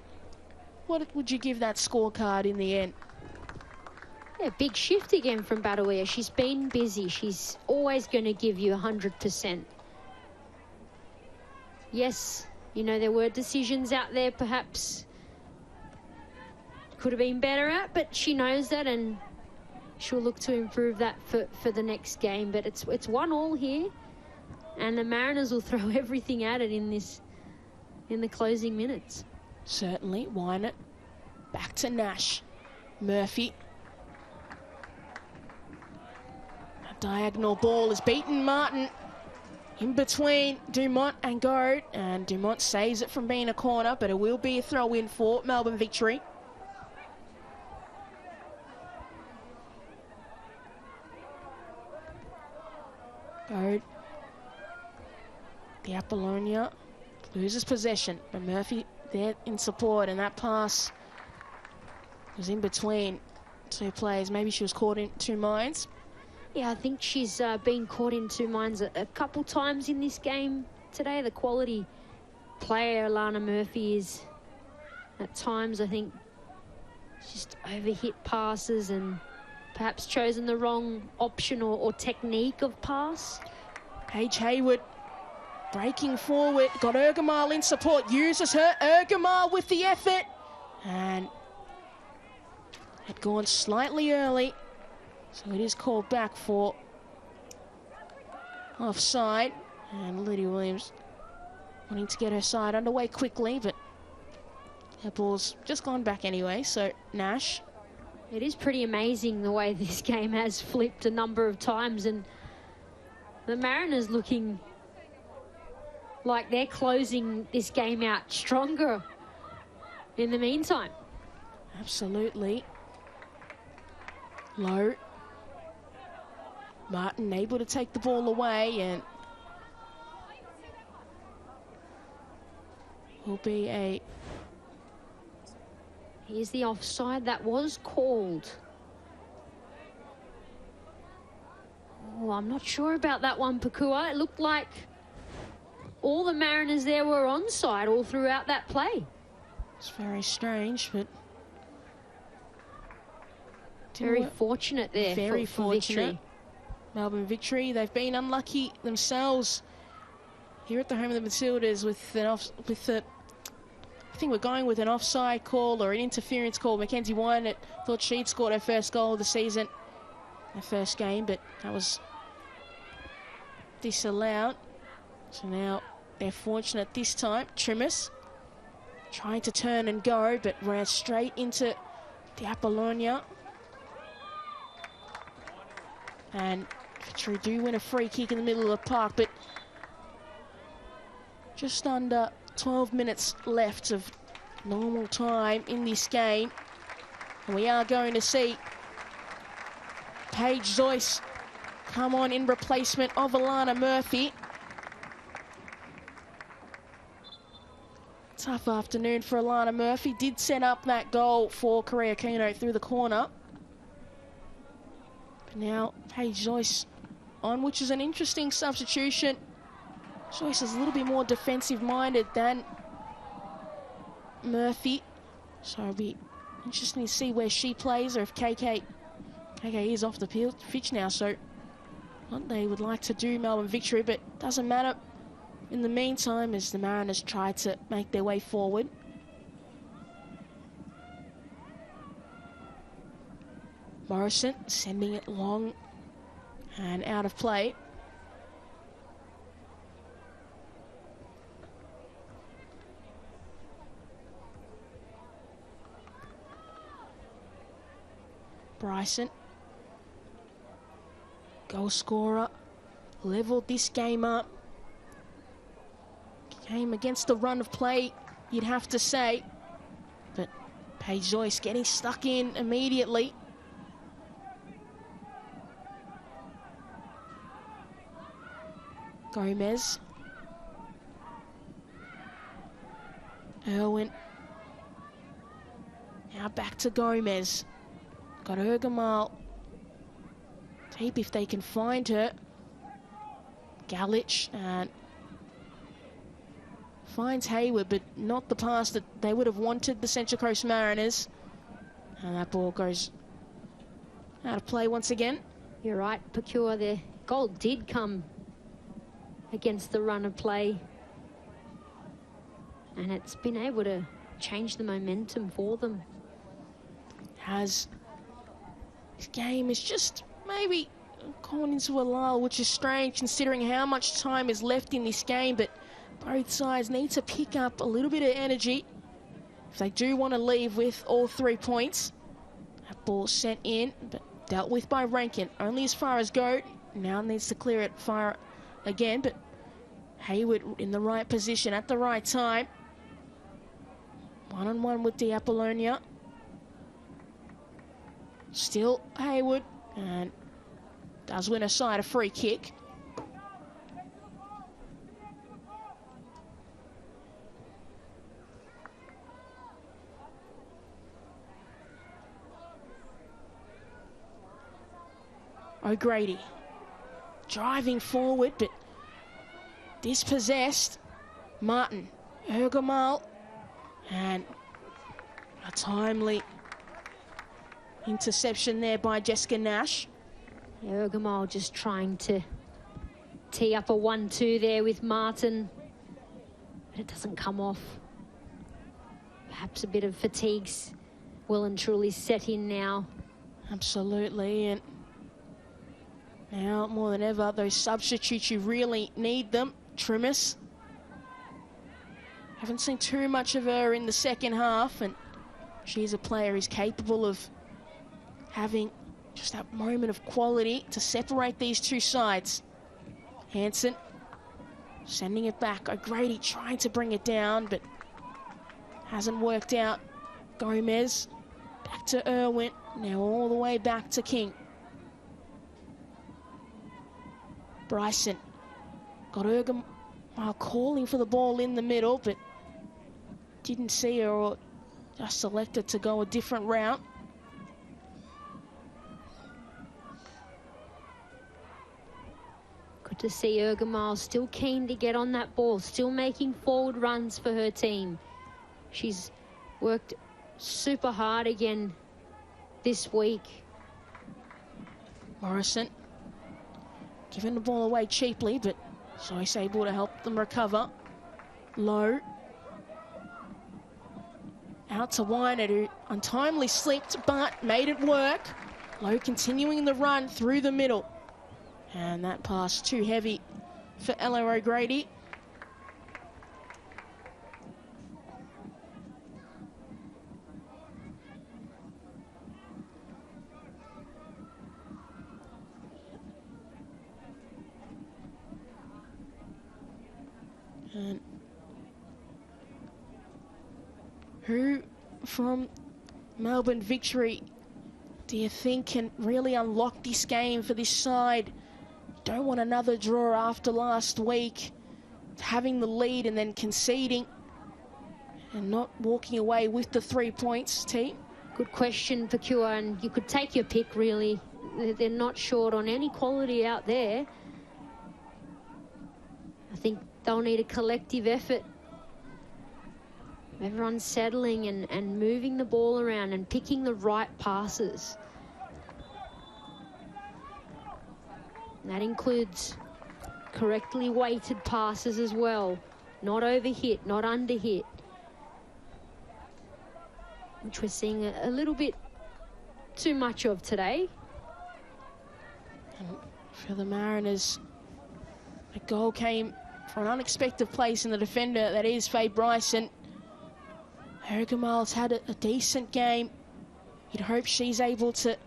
What would you give that scorecard in the end? Yeah, big shift again from Badawia. She's been busy. She's always going to give you 100%. Yes, you know, there were decisions out there perhaps could have been better at, but she knows that, and she'll look to improve that for the next game. But it's 1-1 here, and the Mariners will throw everything at it in the closing minutes. Certainly. Wynett back to Nash. Murphy. A diagonal ball is beaten. Martin in between Dumont and Goad, and Dumont saves it from being a corner, but it will be a throw-in for Melbourne Victory. Goad. The Apollonia loses possession, but Murphy there in support, and that pass was in between two players. Maybe she was caught in two minds. Yeah, I think she's been caught in two minds a couple times in this game today. The quality player Alana Murphy is at times, I think, just overhit passes and perhaps chosen the wrong option or technique of pass. Paige Hayward breaking forward, got Ergamal in support, uses her. Ergamal with the effort, and had gone slightly early, so it is called back for offside. And Lydia Williams wanting to get her side underway quickly, but her ball's just gone back anyway. So Nash. It is pretty amazing the way this game has flipped a number of times, and the Mariners looking like they're closing this game out stronger in the meantime. Absolutely. Low. Martin able to take the ball away, and will be a... Here's the offside that was called. Oh, I'm not sure about that one, Pakua. It looked like all the Mariners there were onside all throughout that play. It's very strange, but... Very fortunate there. Very for fortunate. victory. Melbourne victory. They've been unlucky themselves here at the home of the Matildas with I think we're going with an offside call or an interference call. Mackenzie Wyatt thought she'd scored her first goal of the season, her first game, but that was disallowed. So now they're fortunate this time. Trimmers trying to turn and go, but ran straight into the Apollonia. And Victory do win a free kick in the middle of the park, but just under 12 minutes left of normal time in this game. And we are going to see Paige Zoyce come on in replacement of Alana Murphy. Tough afternoon for Alana Murphy. Did set up that goal for Korea Kino through the corner. But now Paige Zoyce on, which is an interesting substitution. Zoyce is a little bit more defensive-minded than Murphy. So it'll be interesting to see where she plays, or if KK is off the pitch now. So what they would like to do, Melbourne victory, but doesn't matter in the meantime as the Mariners try to make their way forward. Morrison sending it long and out of play. Bryson, goal scorer, leveled this game up. Came against the run of play, you'd have to say. But Paige Zoyce getting stuck in immediately. Gomez. Irwin. Now back to Gomez. Got Ergamal deep if they can find her. Galich and finds Hayward, but not the pass that they would have wanted, the Central Coast Mariners. And that ball goes out of play once again. You're right, Pakua. Their goal did come against the run of play, and it's been able to change the momentum for them. This game is just maybe gone into a lull, which is strange considering how much time is left in this game, but both sides need to pick up a little bit of energy if they do want to leave with all 3 points. That ball sent in, but dealt with by Rankin. Only as far as go. Now needs to clear it far again, but Hayward in the right position at the right time. One-on-one with the Apollonia. Still Hayward, and does win aside a free kick. O'Grady driving forward, but dispossessed. Martin, Ergamal, and a timely interception there by Jessica Nash. Ergamal just trying to tee up a 1-2 there with Martin, but it doesn't come off. Perhaps a bit of fatigue's well and truly set in now. Absolutely, and now more than ever, those substitutes, you really need them. Trimmers. Haven't seen too much of her in the second half, and she's a player who's capable of having just that moment of quality to separate these two sides. Hansen Sending it back. O'Grady trying to bring it down, but hasn't worked out. Gomez back to Irwin. Now all the way back to King. Bryson got Ergam calling for the ball in the middle, but didn't see her or just selected to go a different route. Good to see Ergamal still keen to get on that ball, still making forward runs for her team. She's worked super hard again this week. Morrison giving the ball away cheaply, but Zoe's able to help them recover. Low. Out to Wynett, who untimely slipped, but made it work. Low continuing the run through the middle. And that pass too heavy for Ella O'Grady. And who from Melbourne Victory do you think can really unlock this game for this side? Don't want another draw after last week. Having the lead and then conceding and not walking away with the 3 points, team. Good question, Pacua, and you could take your pick, really. They're not short on any quality out there. I think they'll need a collective effort. Everyone's settling and moving the ball around and picking the right passes. And that includes correctly weighted passes as well. Not overhit, not underhit. Which we're seeing a little bit too much of today. And for the Mariners, a goal came from an unexpected place in the defender, that is Faye Bryson. Ergamal's had a decent game. You'd hope she's able to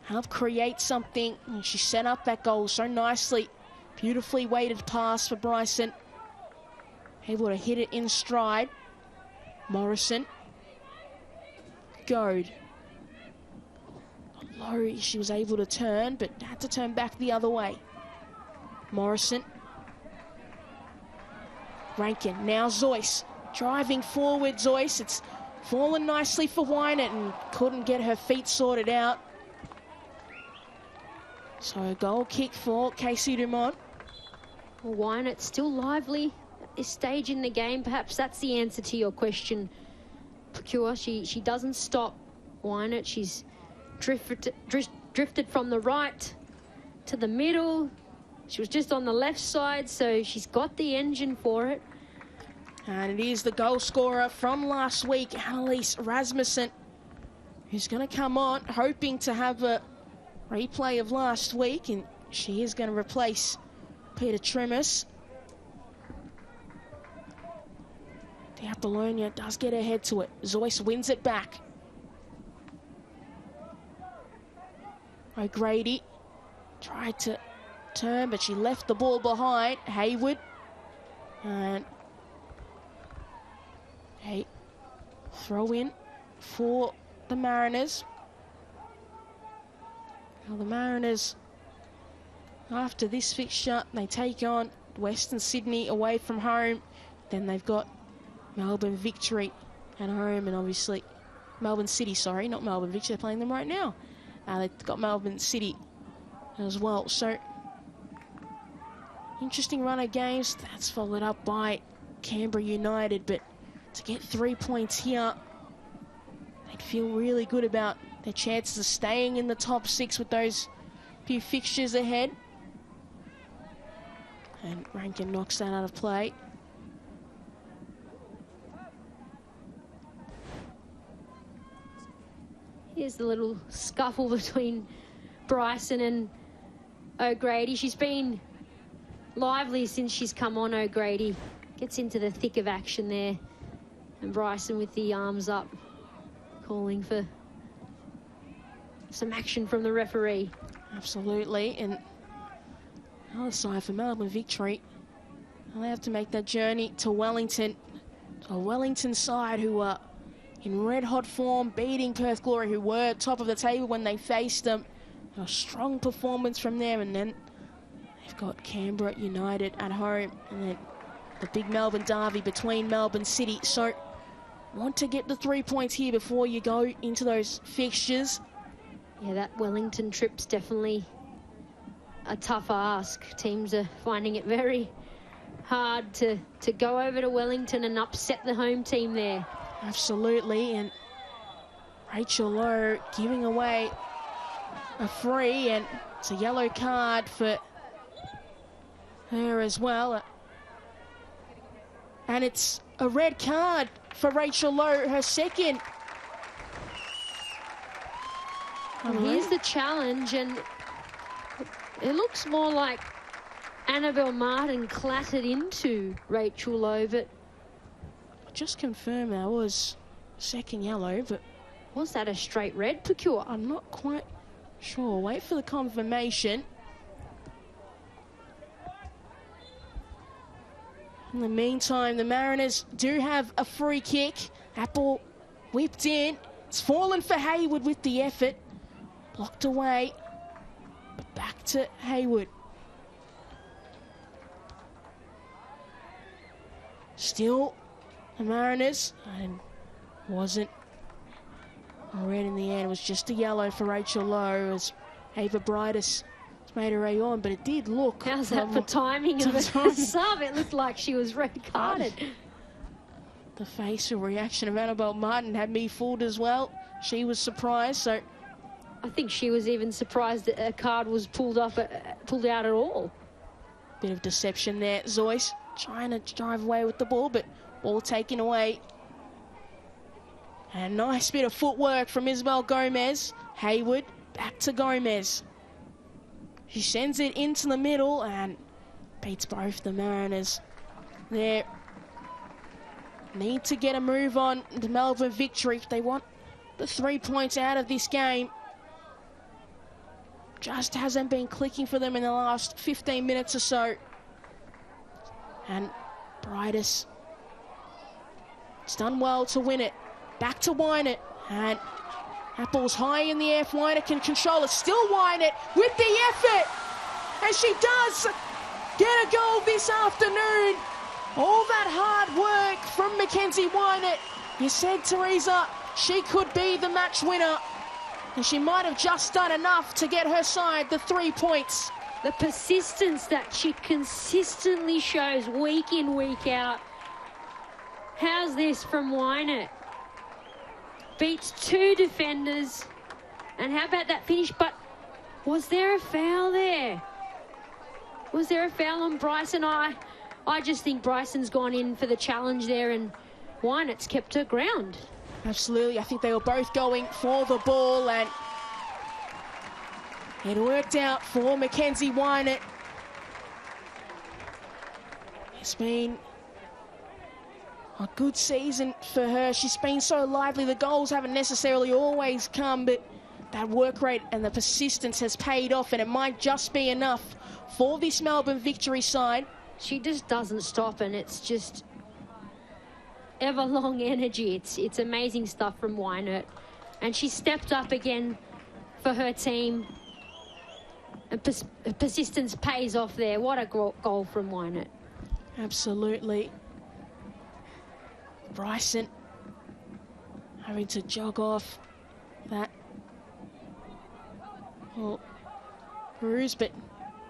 help create something. And she set up that goal so nicely. Beautifully weighted pass for Bryson. Able to hit it in stride. Morrison. Goad. Low, she was able to turn, but had to turn back the other way. Morrison. Rankin, now Zoyce. Driving forward, Zoyce. It's fallen nicely for Wynett and couldn't get her feet sorted out. So a goal kick for Casey Dumont. Well, Wynett still lively at this stage in the game. Perhaps that's the answer to your question, Pacua. She doesn't stop, Wynett. She's drifted from the right to the middle. She was just on the left side, so she's got the engine for it. And it is the goal scorer from last week, Annalise Rasmussen, who's going to come on, hoping to have a replay of last week, and she is going to replace Peter Trimus. The Apollonia does get her head to it. Zoyce wins it back. O'Grady tried to turn, but she left the ball behind. Hayward. And a throw in for the Mariners. Now the Mariners, after this fixture, they take on Western Sydney away from home. Then they've got Melbourne Victory at home, and obviously Melbourne City, sorry, not Melbourne Victory, they're playing them right now. They've got Melbourne City as well. So, interesting run of games. That's followed up by Canberra United, but to get 3 points here, they'd feel really good about their chances of staying in the top 6 with those few fixtures ahead. And Rankin knocks that out of play. Here's the little scuffle between Bryson and O'Grady. She's been lively since she's come on, O'Grady. Gets into the thick of action there. And Bryson with the arms up, calling for some action from the referee. Absolutely. And other side for Melbourne Victory, And they have to make that journey to Wellington. A Wellington side who are in red-hot form, beating Perth Glory, who were top of the table when they faced them. A strong performance from them, and then they've got Canberra United at home, and then the big Melbourne derby between Melbourne City. So want to get the 3 points here before you go into those fixtures. Yeah, that Wellington trip's definitely a tough ask. Teams are finding it very hard to go over to Wellington and upset the home team there. Absolutely, and Rachel Lowe giving away a free, and it's a yellow card for her as well. And it's a red card for Rachel Lowe, her second. And here's the challenge, and it looks more like Annabelle Martin clattered into Rachel Lowe, but just confirm that was second yellow, but was that a straight red, Procure? I'm not quite sure. Wait for the confirmation. In the meantime, the Mariners do have a free kick. Apple whipped in. It's fallen for Hayward with the effort. Blocked away. But back to Hayward. Still the Mariners, and wasn't red in the end. It was just a yellow for Rachel Lowe as Ava Brightus made her way on, but it did look... How's that for timing of a sub? It looked like she was red carded. The facial reaction of Annabelle Martin had me fooled as well. She was surprised, so... I think she was even surprised that a card was pulled out at all. Bit of deception there. Zoyce trying to drive away with the ball, but ball taken away. And a nice bit of footwork from Isabel Gomez. Hayward back to Gomez. She sends it into the middle and beats both the Mariners. They need to get a move on the Melbourne Victory if they want the 3 points out of this game. Just hasn't been clicking for them in the last 15 minutes or so. And Brightus has done well to win it. Back to Wynett, and Apple's high in the air. Wynett can control it. Still Wynett with the effort, and she does get a goal this afternoon. All that hard work from Mackenzie Wynett. You said, Teresa, she could be the match winner, and she might have just done enough to get her side the 3 points. The persistence that she consistently shows week in, week out. How's this from Wynett? Beats 2 defenders. And how about that finish? But was there a foul there? Was there a foul on Bryson? I just think Bryson's gone in for the challenge there, and Wynett's kept her ground. Absolutely. I think they were both going for the ball, and it worked out for Mackenzie Wynett. It's been a good season for her. She's been so lively. The goals haven't necessarily always come, but that work rate and the persistence has paid off, and it might just be enough for this Melbourne Victory side. She just doesn't stop, and it's just ever-long energy. It's amazing stuff from Wynett. And she stepped up again for her team. And persistence pays off there. What a goal from Wynett. Absolutely. Bryson having to jog off that bruise, but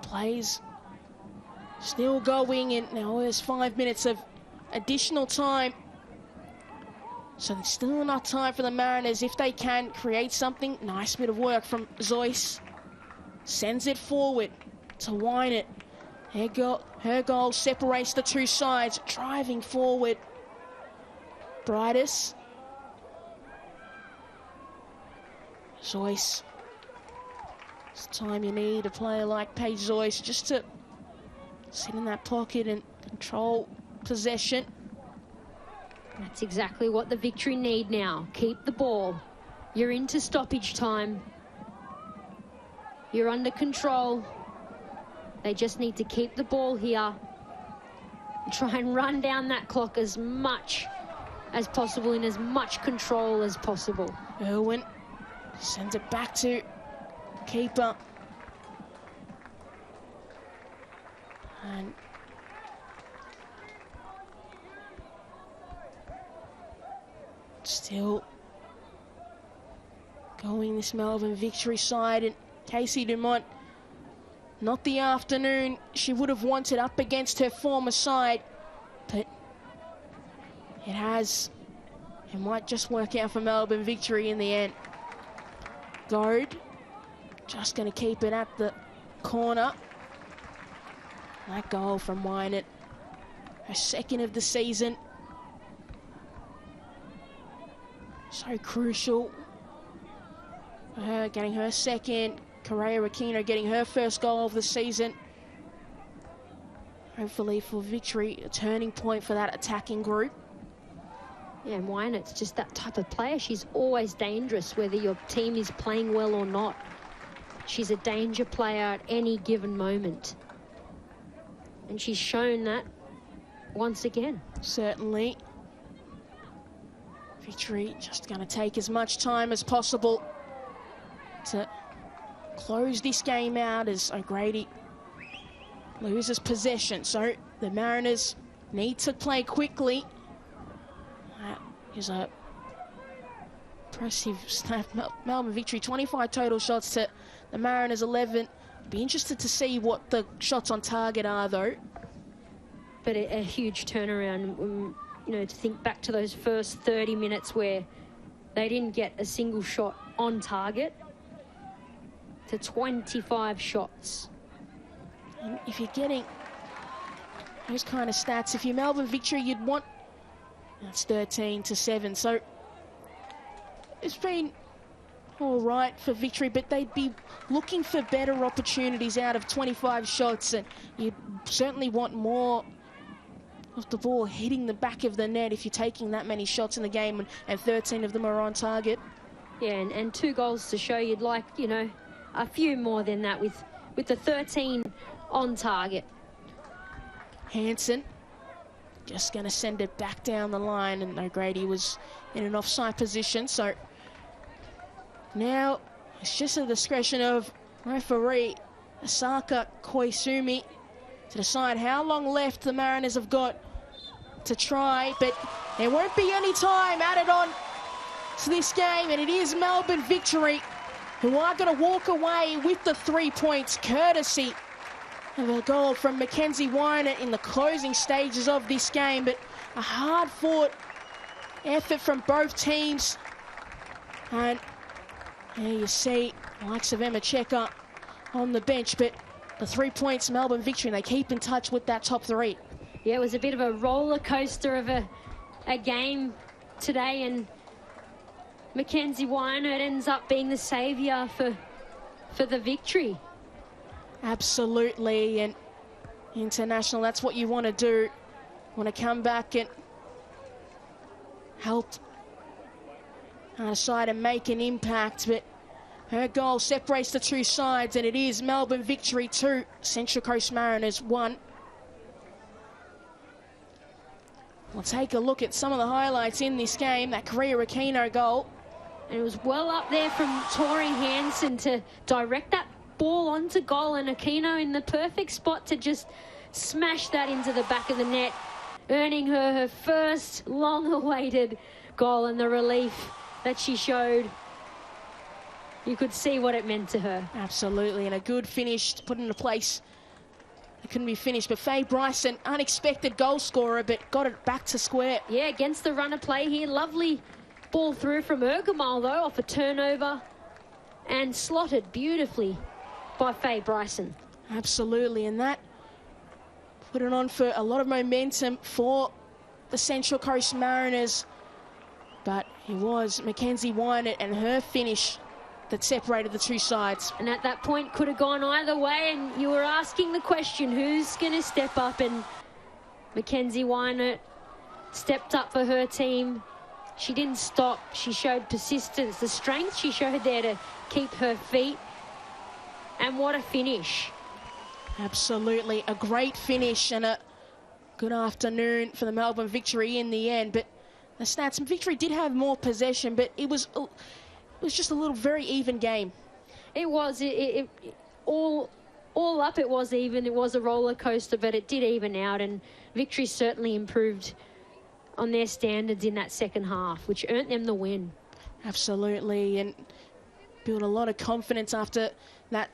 plays still going, and now there's 5 minutes of additional time. So there's still enough time for the Mariners if they can create something. Nice bit of work from Zoyce. Sends it forward to Wynett. Her goal separates the two sides, driving forward. Brightus. Zoyce. It's time you need a player like Paige Zoyce just to sit in that pocket and control possession. That's exactly what the Victory need now. Keep the ball. You're into stoppage time. You're under control. They just need to keep the ball here. try and run down that clock as much as possible, in as much control as possible. Irwin sends it back to keeper. And still going this Melbourne Victory side, and Casey Dumont, not the afternoon she would have wanted up against her former side, but it might just work out for Melbourne Victory in the end. Goad just going to keep it at the corner. That goal from Wynett, her second of the season. So crucial for her, getting her second. Correa Aquino getting her first goal of the season. Hopefully for Victory, a turning point for that attacking group. Yeah, and Wynett's just that type of player. She's always dangerous, whether your team is playing well or not. She's a danger player at any given moment. And she's shown that once again. Certainly. Victory just going to take as much time as possible to close this game out as O'Grady loses possession. So the Mariners need to play quickly. That is a impressive snap. Melbourne Victory, 25 total shots to the Mariners 11. Be interested to see what the shots on target are, though. But a huge turnaround, you know, to think back to those first 30 minutes where they didn't get a single shot on target, to 25 shots. And if you're getting those kind of stats, if you're Melbourne Victory, you'd want... That's 13-7, so it's been all right for Victory, but they'd be looking for better opportunities out of 25 shots, and you'd certainly want more of the ball hitting the back of the net if you're taking that many shots in the game, and 13 of them are on target. Yeah, and 2 goals to show. You'd like, you know, a few more than that with the 13 on target. Hansen just going to send it back down the line, and O'Grady was in an offside position, so now it's just a discretion of referee Asaka Koizumi to decide how long left the Mariners have got to try, but there won't be any time added on to this game, and it is Melbourne Victory who are going to walk away with the 3 points, courtesy of a goal from Mackenzie Wynett in the closing stages of this game, but a hard-fought effort from both teams. And there you see the likes of Emma Checker on the bench, but the 3 points, Melbourne Victory, and they keep in touch with that top 3. Yeah, it was a bit of a roller coaster of a game today, and Mackenzie Wynett ends up being the saviour for the Victory. Absolutely, and international, that's what you want to do. You want to come back and help our side and make an impact, but her goal separates the two sides, and it is Melbourne Victory 2, Central Coast Mariners 1. We'll take a look at some of the highlights in this game. That Correa Aquino goal. And it was well up there from Tori Hansen to direct that ball onto goal, and Aquino in the perfect spot to just smash that into the back of the net, earning her first long-awaited goal, and the relief that she showed, you could see what it meant to her. Absolutely, and a good finish to put into place. It couldn't be finished, but Faye Bryson, unexpected goal scorer, but got it back to square. Yeah, against the runner play here. Lovely ball through from Ergamal, though, off a turnover, and slotted beautifully by Faye Bryson. Absolutely, and that put it on for a lot of momentum for the Central Coast Mariners, but it was Mackenzie Wynett and her finish that separated the two sides. And at that point could have gone either way, and you were asking the question, who's going to step up? And Mackenzie Wynett stepped up for her team. She didn't stop. She showed persistence, the strength she showed there to keep her feet. And what a finish. Absolutely, a great finish, and a good afternoon for the Melbourne Victory in the end. But the stats, Victory did have more possession, but it was just a little very even game. It was. It all up, it was even. It was a roller coaster, but it did even out, and Victory certainly improved on their standards in that second half, which earned them the win. Absolutely, and built a lot of confidence after that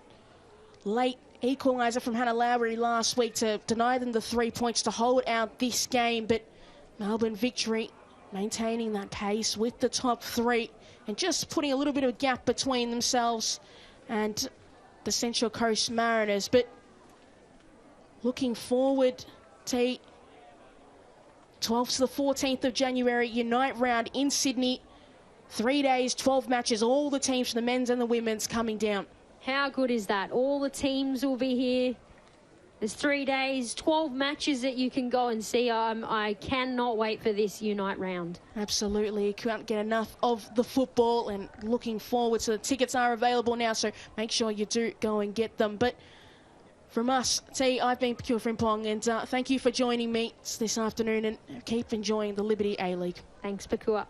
late equaliser from Hannah Lowry last week to deny them the 3 points to hold out this game. But Melbourne Victory maintaining that pace with the top three and just putting a little bit of a gap between themselves and the Central Coast Mariners. But looking forward to 12th to the 14th of January, Unite round in Sydney. 3 days, 12 matches, all the teams from the men's and the women's coming down. How good is that? All the teams will be here. There's 3 days, 12 matches that you can go and see. I cannot wait for this Unite round. Absolutely. You can't get enough of the football, and looking forward. So the tickets are available now, so make sure you do go and get them. But from us, I've been Pure Frimpong, and thank you for joining me this afternoon, and keep enjoying the Liberty A-League. Thanks, Pakua.